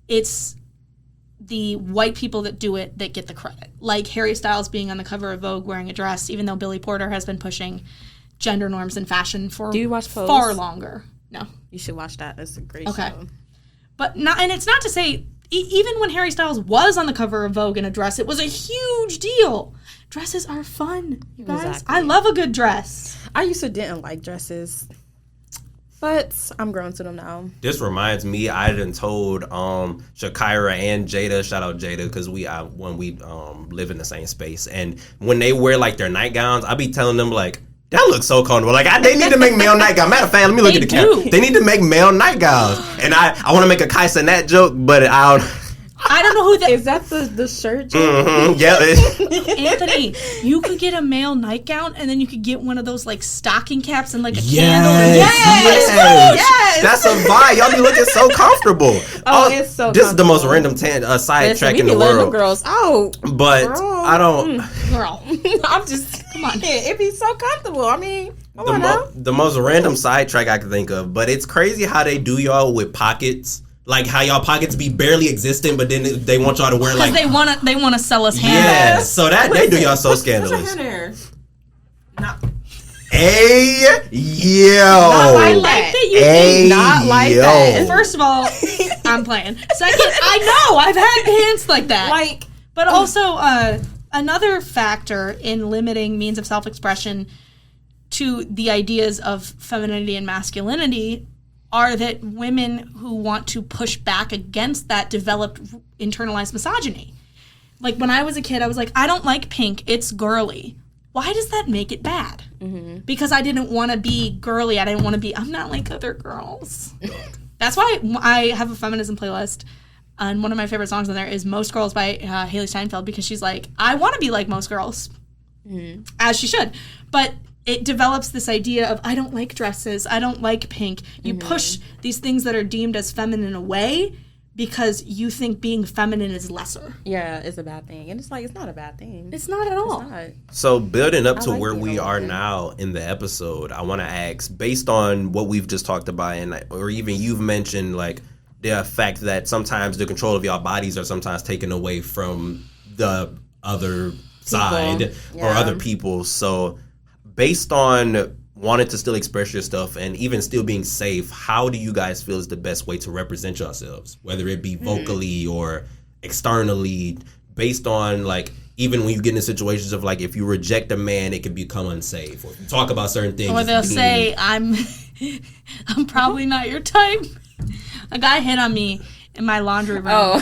it's the white people that do it that get the credit. Like Harry Styles being on the cover of Vogue wearing a dress, even though Billy Porter has been pushing gender norms in fashion for Do you watch Pose? far longer. No. You should watch that. It's a great Okay. show. But it's not to say, even when Harry Styles was on the cover of Vogue in a dress, it was a huge deal. Dresses are fun, you guys. Exactly. I love a good dress. I used to didn't like dresses, but I'm grown to them now. this reminds me, I done told Shakyra and Jada, shout out Jada, because we live in the same space, and when they wear like their nightgowns, I be telling them like, that looks so comfortable. Like, they need to make male nightgowns. Matter of fact, let me look at the camera. They need to make male nightgowns. And I want to make a Kaisa Nat joke, but I don't know who that Is that the shirt? Mm-hmm, yeah. Anthony, you could get a male nightgown and then you could get one of those like stocking caps and like a Yes, candle. yes. That's a vibe. Y'all be looking so comfortable. It's so This is the most comfortable. random sidetrack We in be the letting them world. girls out. But Girl. I don't. Girl. I'm just, come on. It be so comfortable. I mean, come on now. The most random sidetrack I can think of, but it's crazy how they do y'all with pockets. Like how y'all pockets be barely existent, but then they want y'all to wear Because like they wanna sell us handbags. yeah. So that they do y'all so What's scandalous. your hair? Hey yo, Not like I like that. that you Hey Not like yo. that. First of all, I'm playing. Second, I know I've had pants like that. Like, But also, another factor in limiting means of self-expression to the ideas of femininity and masculinity are that women who want to push back against that developed internalized misogyny. Like, when I was a kid, I was like, I don't like pink. It's girly. why does that make it bad? Mm-hmm. Because I didn't want to be girly. I'm not like other girls. That's why I have a feminism playlist. And one of my favorite songs on there is Most Girls by Haley Steinfeld, because she's like, I want to be like most girls, as she should. But it develops this idea of, I don't like dresses, I don't like pink. You push these things that are deemed as feminine away because you think being feminine is lesser. Yeah, it's a bad thing. And it's like, it's not a bad thing. It's not at all. It's not. So building up to like where being we a are woman. now in the episode, I want to ask, based on what we've just talked about, and or even you've mentioned, like, the fact that sometimes the control of y'all bodies are sometimes taken away from the other side or other people. So based on wanting to still express your stuff and even still being safe, how do you guys feel is the best way to represent yourselves, whether it be vocally or externally, based on, like, even when you get into situations of, like, if you reject a man, it can become unsafe, or if you talk about certain things, Or they'll say, I'm probably not your type. A guy hit on me in my laundry room. Oh.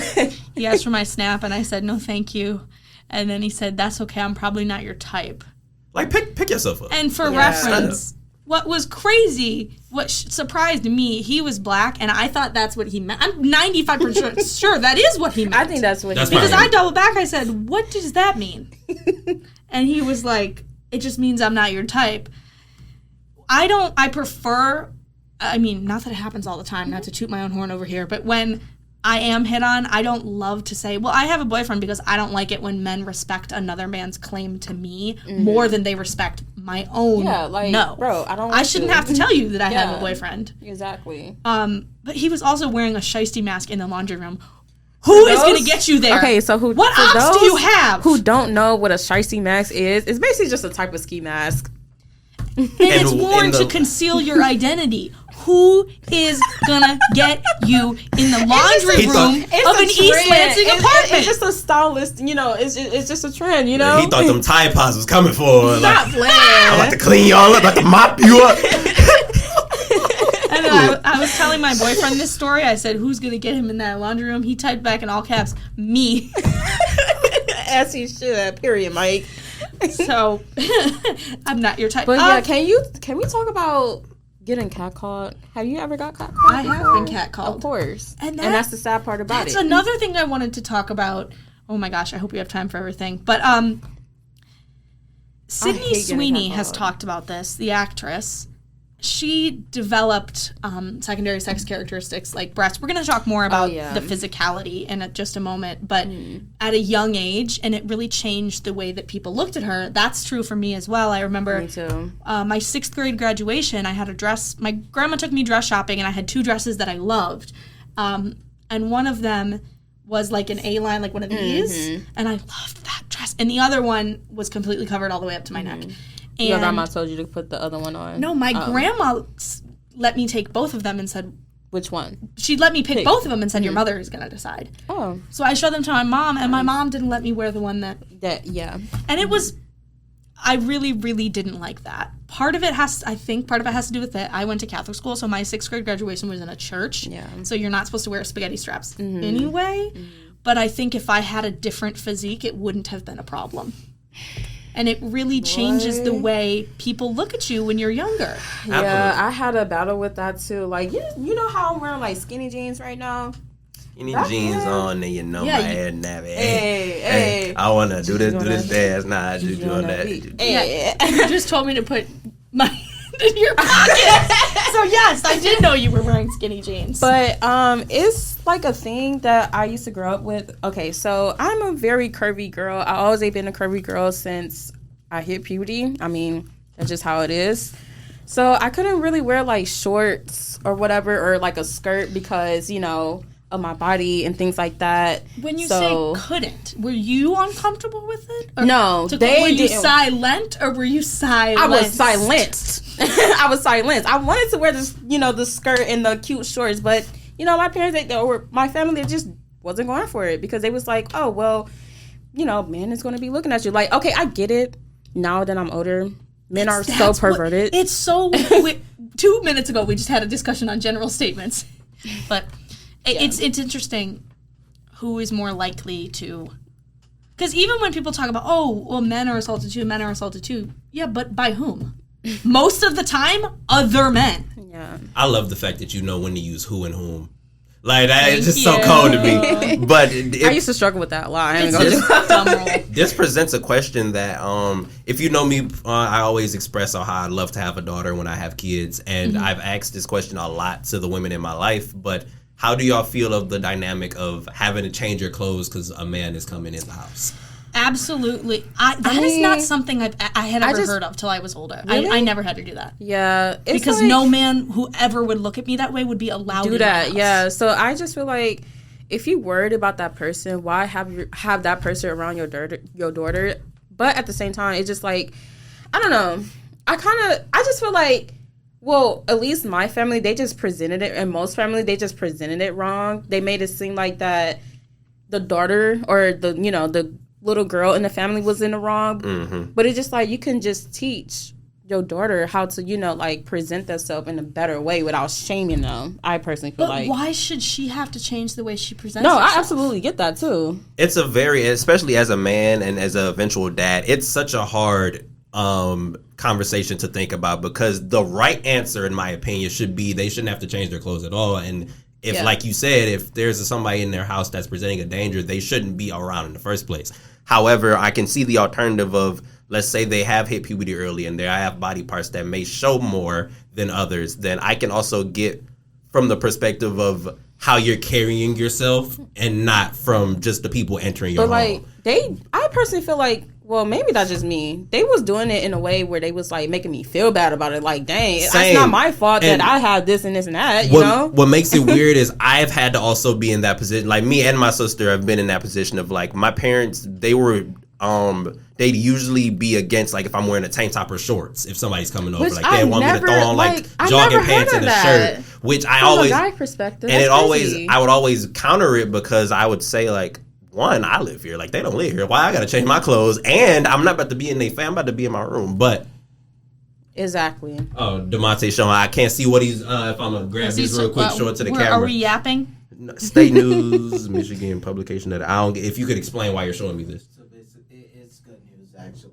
He asked for my Snap, and I said, no, thank you. And then he said, that's okay, I'm probably not your type. like, pick yourself up. And for reference, what was crazy, what surprised me, he was black, and I thought that's what he meant. I'm 95% sure that is what he meant. I think that's what That's he meant. Because fine. I doubled back, I said, what does that mean? And he was like, it just means I'm not your type. I prefer, I mean, not that it happens all the time, not to toot my own horn over here, but when I am hit on, I don't love to say, well, I have a boyfriend, because I don't like it when men respect another man's claim to me more than they respect my own. Yeah, like, no. bro, I don't I want shouldn't to. have to tell you that I have Yeah. a boyfriend. Exactly. But he was also wearing a shiesty mask in the laundry room. Who is going to get you there? Okay, so what ops do you have? Who don't know what a shiesty mask is? It's basically just a type of ski mask. And it's worn to the- conceal your identity. Who is gonna get you in the laundry room of an East Lansing apartment? It's just a stylist, you know. It's just a trend, you know. He thought them Tide Pods was coming for her. Stop Like, playing. I'm about to clean y'all up, about to mop you up. And then I was telling my boyfriend this story. I said, "Who's gonna get him in that laundry room?" He typed back in all caps, "Me." As he should. Period, Mike. So I'm not your type. But yeah, can we talk about getting catcalled? Have you ever got catcalled? I have been catcalled. Of course. And that's the sad part about That's it. another thing I wanted to talk about. Oh my gosh, I hope we have time for everything. But Sydney hate getting Sweeney has catcalled. talked about this, the actress. She developed secondary sex characteristics like breasts. We're going to talk more about the physicality in just a moment, but at a young age, and it really changed the way that people looked at her. That's true for me as well. I remember Me too. my 6th grade graduation, I had a dress. My grandma took me dress shopping, and I had 2 dresses that I loved. And one of them was like an A-line, like one of these, and I loved that dress. And the other one was completely covered all the way up to my neck. And Your grandma told you to put the other one on? no, my grandma let me take both of them and said, Which one? she let me pick both of them and said, your mother is going to decide. Oh. So I showed them to my mom, and my mom didn't let me wear the one that, Yeah. and it was, I really, really didn't like that. Part of it has to do with that I went to Catholic school, so my 6th grade graduation was in a church. Yeah. So you're not supposed to wear spaghetti straps anyway. But I think if I had a different physique, it wouldn't have been a problem. And it really changes the way people look at you when you're younger. Yeah, I had a battle with that too. Like, you know how I'm wearing like skinny jeans right now? You need jeans on, and you know my head nappy. Hey. I want to do this dance. Nah, I just doing that. You just told me to put my hand in your pocket. So yes, I did know you were wearing skinny jeans. But it's like a thing that I used to grow up with. Okay, so I'm a very curvy girl. I always been a curvy girl since I hit puberty. I mean, that's just how it is. So I couldn't really wear like shorts or whatever, or like a skirt because, you know, of my body and things like that. When you say couldn't, were you uncomfortable with it? Or No, were you silent or were you silenced? I was silenced. I was silenced. I wanted to wear this, you know, the skirt and the cute shorts, but you know, my parents, or my family, they just wasn't going for it because they was like, oh, well, you know, man is going to be looking at you. Like, okay, I get it. Now that I'm older, men are so perverted. It's so. 2 minutes ago, we just had a discussion on general statements, but it's interesting. Who is more likely to Because even when people talk about, oh, well, men are assaulted too. Yeah, but by whom? Most of the time, other men. Yeah. I love the fact that you know when to use who and whom. Like, that is just so cold to me. But I used to struggle with that a lot. This presents a question that, if you know me, I always express how I'd love to have a daughter when I have kids. And I've asked this question a lot to the women in my life. But how do y'all feel of the dynamic of having to change your clothes because a man is coming in the house? Absolutely. That is not something I had ever heard of till I was older. Really? I never had to do that. Yeah. Because like, no man who ever would look at me that way would be allowed to do that. Yeah. So I just feel like if you're worried about that person, why have that person around your daughter? But at the same time, it's just like, I don't know. I just feel like, well, at least my family, they just presented it, and most family, they just presented it wrong. They made it seem like that the daughter or the little girl in the family was in the wrong. Mm-hmm. But it's just like, you can just teach your daughter how to, present themselves in a better way without shaming them. I personally feel but why should she have to change the way she presents herself? herself? I absolutely get that, too. It's especially as a man and as an eventual dad, it's such a hard conversation to think about, because the right answer, in my opinion, should be they shouldn't have to change their clothes at all. And if, like you said, if there's somebody in their house that's presenting a danger, they shouldn't be around in the first place. However, I can see the alternative of, let's say they have hit puberty early and they have body parts that may show more than others, then I can also get from the perspective of how you're carrying yourself and not from just the people entering your home. I personally feel like, well, maybe that's just me. They was doing it in a way where they was like making me feel bad about it. Like, dang, it's not my fault that I have this and this and that, you know? What makes it weird is I've had to also be in that position. Like, me and my sister have been in that position of, like, my parents, they'd usually be against, like, if I'm wearing a tank top or shorts, if somebody's coming over. Like, they want me to throw on, like jogging pants and a shirt. Which I always, from a guy perspective, and I would always counter it, because I would say, like, one, I live here. Like, they don't live here. Why I gotta change my clothes? And I'm not about to be in their fam. I'm about to be in my room. But exactly. Oh, DeMonte showing. I can't see what he's. If I'm gonna grab this real quick, show it to the camera. Are we yapping? State News, Michigan publication that I don't get. If you could explain why you're showing me this. So it's good news, actually.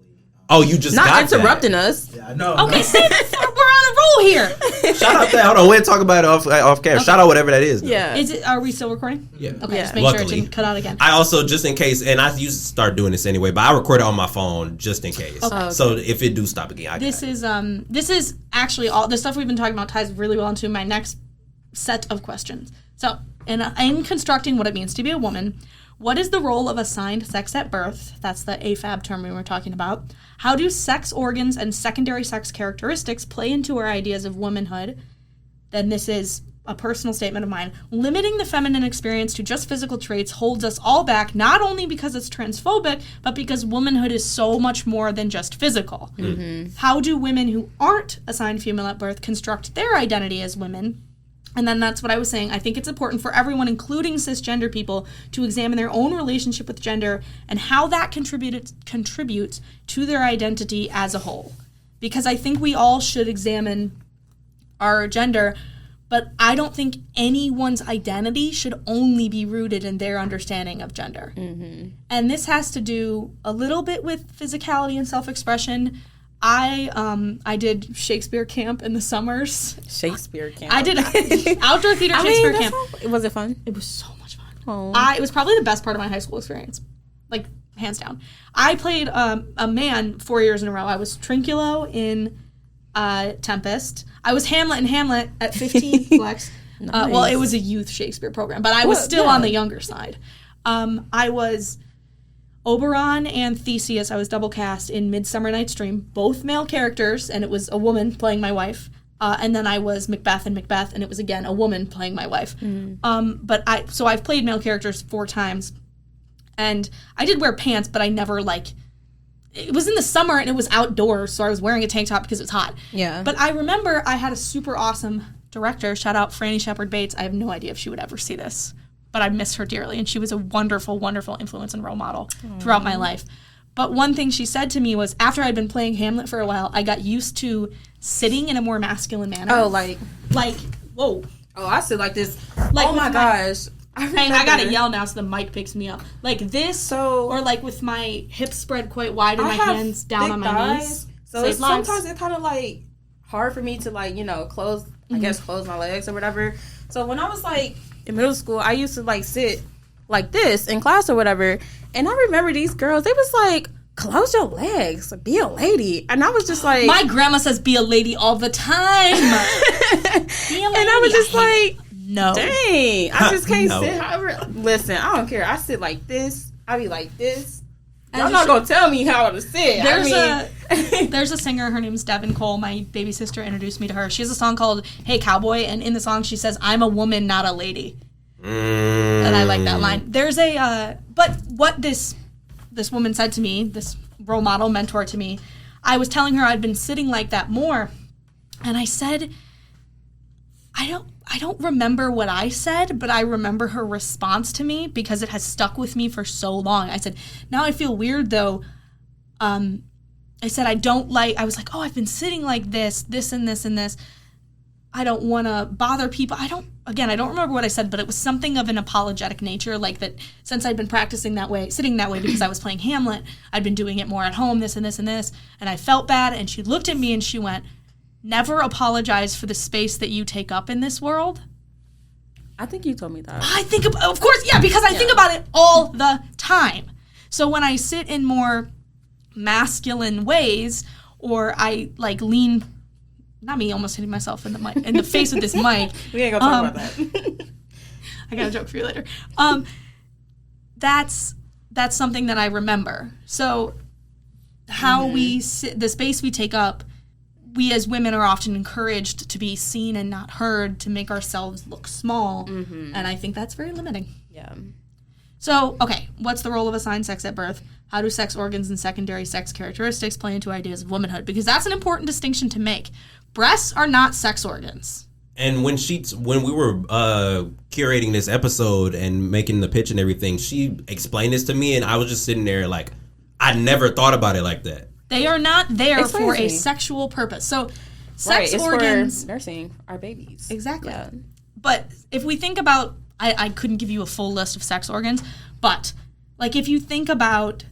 Oh, you just not got interrupting that. us. Yeah, I know. Okay, see, we're on a roll here. Shout out that. Hold on, we'll talk about it off camera. Okay. Shout out whatever that is. Though. Yeah. Are we still recording? Yeah. Okay, just make Luckily, sure it didn't cut out again. I also, just in case, and I used to start doing this anyway, but I record it on my phone just in case. Okay. So if it do stop again, this is actually all the stuff we've been talking about ties really well into my next set of questions. So, in constructing what it means to be a woman, what is the role of assigned sex at birth? That's the AFAB term we were talking about. How do sex organs and secondary sex characteristics play into our ideas of womanhood? Then this is a personal statement of mine. Limiting the feminine experience to just physical traits holds us all back, not only because it's transphobic, but because womanhood is so much more than just physical. Mm-hmm. How do women who aren't assigned female at birth construct their identity as women? And then that's what I was saying. I think it's important for everyone, including cisgender people, to examine their own relationship with gender and how that contributes to their identity as a whole. Because I think we all should examine our gender, but I don't think anyone's identity should only be rooted in their understanding of gender. Mm-hmm. And this has to do a little bit with physicality and self-expression. I did Shakespeare camp in the summers. Shakespeare camp. I did outdoor theater Shakespeare camp. Was it fun? It was so much fun. It was probably the best part of my high school experience, like hands down. I played a man 4 years in a row. I was Trinculo in Tempest. I was Hamlet in Hamlet at 15 Flex. Nice. Well, it was a youth Shakespeare program, but I was still on the younger side. I was Oberon and Theseus. I was double cast in Midsummer Night's Dream, both male characters, and it was a woman playing my wife. And then I was Macbeth in Macbeth, and it was again a woman playing my wife. Mm. So I've played male characters 4 times, and I did wear pants, but I never it was in the summer and it was outdoors, so I was wearing a tank top because it was hot. Yeah. But I remember I had a super awesome director. Shout out Franny Shepard Bates. I have no idea if she would ever see this, but I miss her dearly, and she was a wonderful, wonderful influence and role model throughout my life. But one thing she said to me was, after I'd been playing Hamlet for a while, I got used to sitting in a more masculine manner. Oh, like whoa. Oh, I sit like this. Like, oh my gosh. I gotta yell now so the mic picks me up. Like this, or like with my hips spread quite wide and my hands down on my knees. So sometimes it's kind of like hard for me to like, close, I guess close my legs or whatever. So when I was like in middle school, I used to like sit like this in class or whatever. And I remember these girls, they was like, close your legs, be a lady. And I was just like, my grandma says be a lady all the time. Be a lady. And I was just like, no. Dang, I just can't sit however. Listen, I don't care. I sit like this. I be like this. Y'all not gonna tell me how to sit. There's a singer, her name's Devin Cole. My baby sister introduced me to her. She has a song called Hey Cowboy, and in the song she says, I'm a woman, not a lady. And I like that line. There's but what this woman said to me, this role model, mentor to me, I was telling her I'd been sitting like that more, and I said, I don't remember what I said, but I remember her response to me because it has stuck with me for so long. I said, now I feel weird though. I said, I was like, oh, I've been sitting like this and this and this. I don't want to bother people. I don't remember what I said, but it was something of an apologetic nature, like that since I'd been practicing that way, sitting that way because I was playing Hamlet, I'd been doing it more at home, this and this and this, and I felt bad, and she looked at me and she went, never apologize for the space that you take up in this world. I think you told me that. Of course, yeah, because I think about it all the time. So when I sit in more masculine ways, or I like lean, not me, almost hitting myself in the face with this mic. We ain't gonna talk about that. I got a joke for you later. That's something that I remember. So how we sit, the space we take up, we as women are often encouraged to be seen and not heard, to make ourselves look small, and I think that's very limiting. Yeah. So, okay, what's the role of assigned sex at birth? How do sex organs and secondary sex characteristics play into ideas of womanhood? Because that's an important distinction to make. Breasts are not sex organs. And when we were curating this episode and making the pitch and everything, she explained this to me, and I was just sitting there like, I never thought about it like that. They are not there for a sexual purpose. So, sex organs, for nursing our babies. Exactly. Yeah. But if we think about, I couldn't give you a full list of sex organs, but like if you think about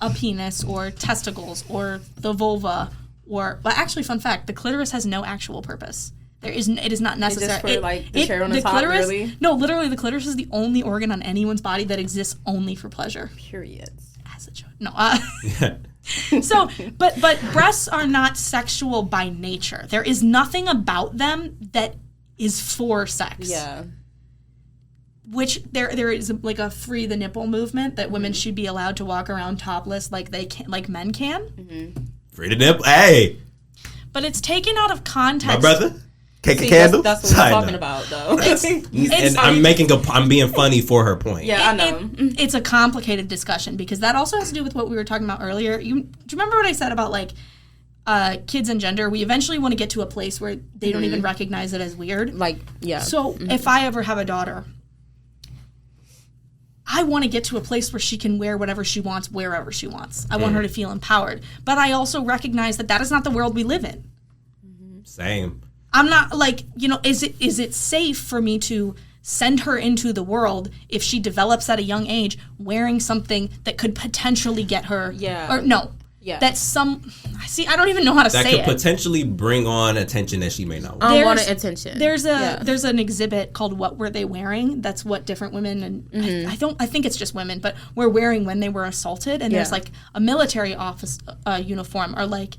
a penis or testicles or the vulva, or actually, fun fact, the clitoris has no actual purpose. It is not necessary. It's just for like the cherry on the top, clitoris, really? No, literally, the clitoris is the only organ on anyone's body that exists only for pleasure. Period. As a joke. No. So, but breasts are not sexual by nature. There is nothing about them that is for sex. Yeah. Which there is like a free the nipple movement that women should be allowed to walk around topless like men can. Mm-hmm. Free the nipple, hey. But it's taken out of context. My brother, cake a candle. That's what we're talking about, though. I'm being funny for her point. Yeah, I know. It's a complicated discussion because that also has to do with what we were talking about earlier. Do you remember what I said about like kids and gender? We eventually want to get to a place where they don't even recognize it as weird. Like, yeah. So if I ever have a daughter, I want to get to a place where she can wear whatever she wants, wherever she wants. I want her to feel empowered. But I also recognize that is not the world we live in. Same. I'm not like, is it safe for me to send her into the world if she develops at a young age wearing something that could potentially get her? Yeah. Or no. Yeah. That's I don't even know how to say it. That could potentially bring on attention that she may not want. I want attention. There's an exhibit called What Were They Wearing? That's what different women, and I think it's just women, but were wearing when they were assaulted. And there's like a military office uniform or like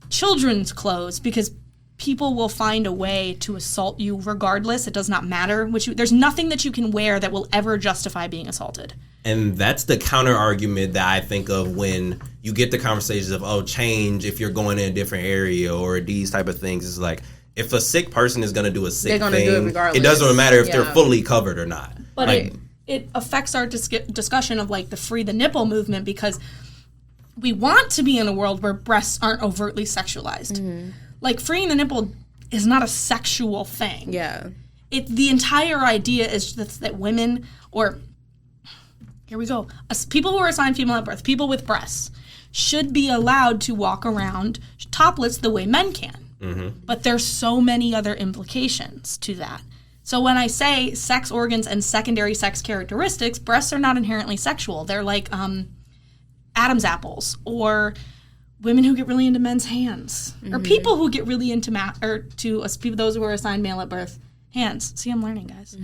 children's clothes, because people will find a way to assault you regardless. It does not matter there's nothing that you can wear that will ever justify being assaulted. And that's the counter argument that I think of when you get the conversations of, change if you're going in a different area or these type of things. It's like, if a sick person is going to do a sick thing, do it regardless. It doesn't matter if they're fully covered or not. But like, it affects our discussion of like the free the nipple movement, because we want to be in a world where breasts aren't overtly sexualized. Like, freeing the nipple is not a sexual thing. Yeah. The entire idea is that women, or here we go, people who are assigned female at birth, people with breasts, should be allowed to walk around topless the way men can. But there's so many other implications to that. So when I say sex organs and secondary sex characteristics, breasts are not inherently sexual. They're like Adam's apples, or women who get really into men's hands, or people who get really into those who are assigned male at birth hands. See, I'm learning, guys.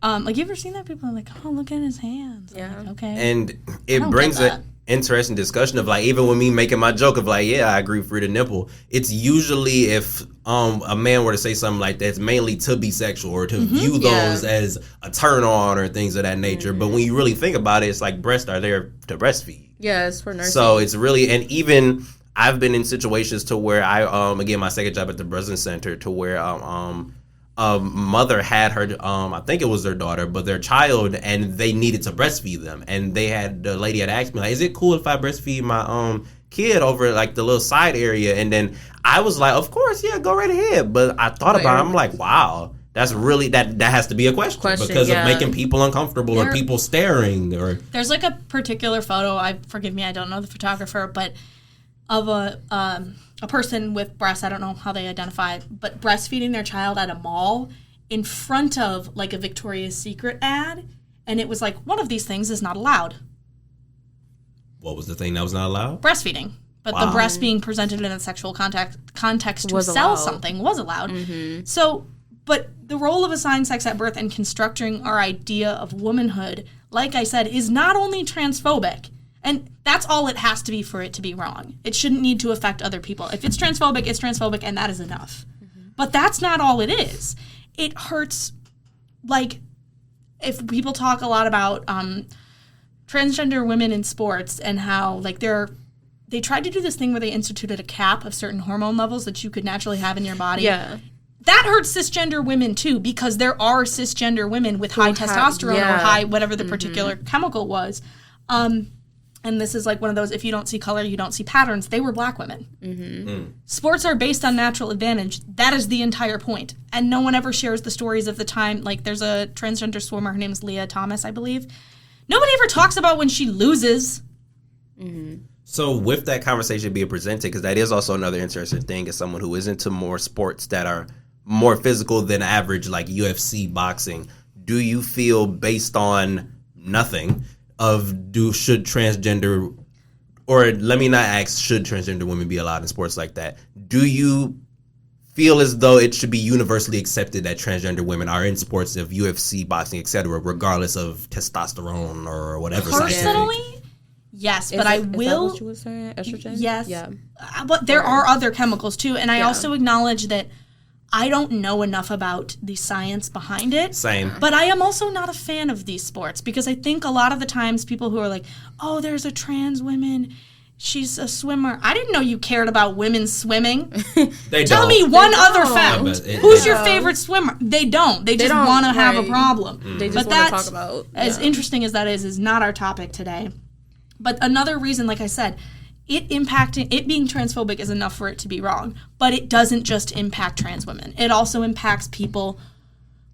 Like, you ever seen that? People are like, oh, look at his hands. Yeah. Like, okay. And it brings an interesting discussion of, like, even with me making my joke of, like, yeah, I agree with free the nipple. It's usually if a man were to say something like that, it's mainly to be sexual or to view those as a turn on or things of that nature. But when you really think about it, it's like breasts are there to breastfeed. Yes, for nursing. So it's really, and even I've been in situations to where I, again, my second job at the Brinson Center, to where a mother had her, I think it was their daughter, but their child, and they needed to breastfeed them. And the lady had asked me, like, is it cool if I breastfeed my kid over like the little side area? And then I was like, of course, yeah, go right ahead. But I thought about it, I'm like, wow, that's really, that has to be a question because of making people uncomfortable or people staring. Or there's like a particular photo, forgive me, I don't know the photographer, but of a person with breasts, I don't know how they identify, but breastfeeding their child at a mall in front of like a Victoria's Secret ad, and it was like, one of these things is not allowed. What was the thing that was not allowed? Breastfeeding. But the breast being presented in a sexual context to sell something was allowed. So, but the role of assigned sex at birth and constructing our idea of womanhood, like I said, is not only transphobic, and that's all it has to be for it to be wrong. It shouldn't need to affect other people. If it's transphobic, and that is enough. But that's not all it is. It hurts, like, if people talk a lot about transgender women in sports and how, like, they tried to do this thing where they instituted a cap of certain hormone levels that you could naturally have in your body. Yeah. That hurts cisgender women, too, because there are cisgender women with high testosterone or high whatever the particular chemical was. And this is like one of those, if you don't see color, you don't see patterns. They were black women. Sports are based on natural advantage. That is the entire point. And no one ever shares the stories of the time. Like, there's a transgender swimmer. Her name is Leah Thomas, I believe. Nobody ever talks about when she loses. So with that conversation being presented, because that is also another interesting thing, as someone who is into more sports that are more physical than average, like UFC, boxing, do you feel, based on nothing, should transgender, or let me not ask, should transgender women be allowed in sports like that? Do you feel as though it should be universally accepted that transgender women are in sports of UFC, boxing, etc., regardless of testosterone or whatever? Personally, yes, but I will. Is that what you were saying? Estrogen? Yes. Yeah. But there are other chemicals too, and I also acknowledge that I don't know enough about the science behind it. Same. But I am also not a fan of these sports because I think a lot of the times people who are like, oh, there's a trans woman, she's a swimmer. I didn't know you cared about women swimming. Tell me one other fact. Who's your favorite swimmer? They don't. They just want to have a problem. They just want to talk about. As interesting as that is not our topic today. But another reason, like I said, it being transphobic is enough for it to be wrong. But it doesn't just impact trans women. It also impacts people.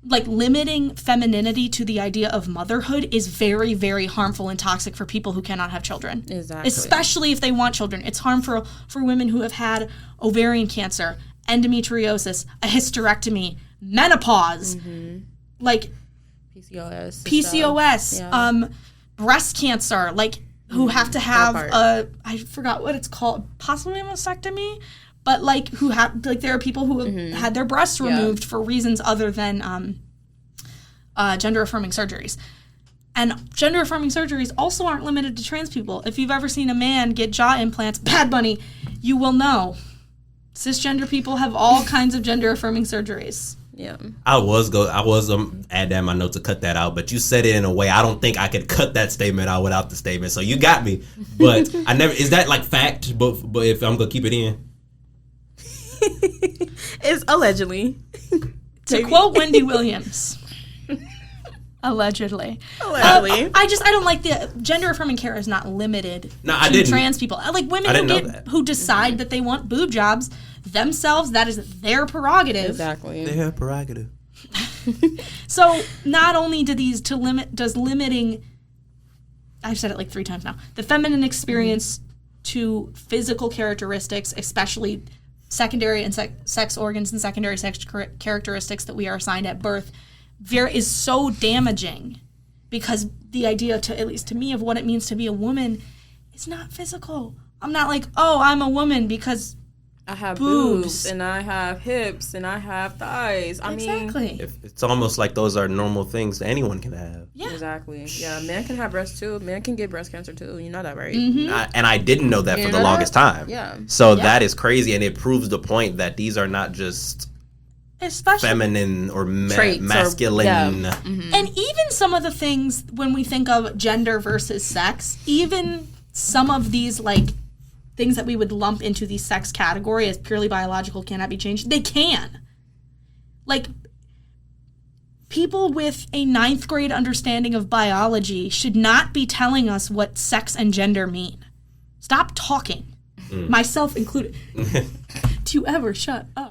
Like, limiting femininity to the idea of motherhood is very, very harmful and toxic for people who cannot have children. Exactly. Especially if they want children. It's harmful for women who have had ovarian cancer, endometriosis, a hysterectomy, menopause, like PCOS, breast cancer, like, who have to have I forgot what it's called, possibly a mastectomy, but like who have, like, there are people who have had their breasts removed for reasons other than gender affirming surgeries. And gender affirming surgeries also aren't limited to trans people. If you've ever seen a man get jaw implants, Bad Bunny, you will know. Cisgender people have all kinds of gender affirming surgeries. Yeah, I was add that in my notes to cut that out, but you said it in a way I don't think I could cut that statement out without the statement. So you got me, but I never. Is that like fact? But if I'm gonna keep it in, it's allegedly. To quote Wendy Williams, allegedly. I don't like the gender affirming care is not limited to trans people. I like women who decide that they want boob jobs themselves. That is their prerogative. Exactly. Their prerogative. So not only does limiting, I've said it like 3 times now, the feminine experience to physical characteristics, especially secondary and sex organs and secondary sex characteristics that we are assigned at birth, is so damaging, because the idea, to at least to me, of what it means to be a woman is not physical. I'm not like, oh, I'm a woman because I have boobs boobs and I have hips and I have thighs. I exactly. mean, It's almost like those are normal things that anyone can have. Yeah. Exactly. Yeah, men can have breasts too. Men can get breast cancer too. You know that, right? Mm-hmm. And I didn't know that You for know the that? longest time. Yeah. So Yeah. that is crazy, and it proves the point that these are not just Especially feminine or Traits or- masculine. yeah. Mm-hmm. And even some of the things, when we think of gender versus sex, even some of these, like, things that we would lump into the sex category as purely biological cannot be changed, they can. Like, people with a 9th grade understanding of biology should not be telling us what sex and gender mean. Stop talking. Myself included. Do you ever shut up?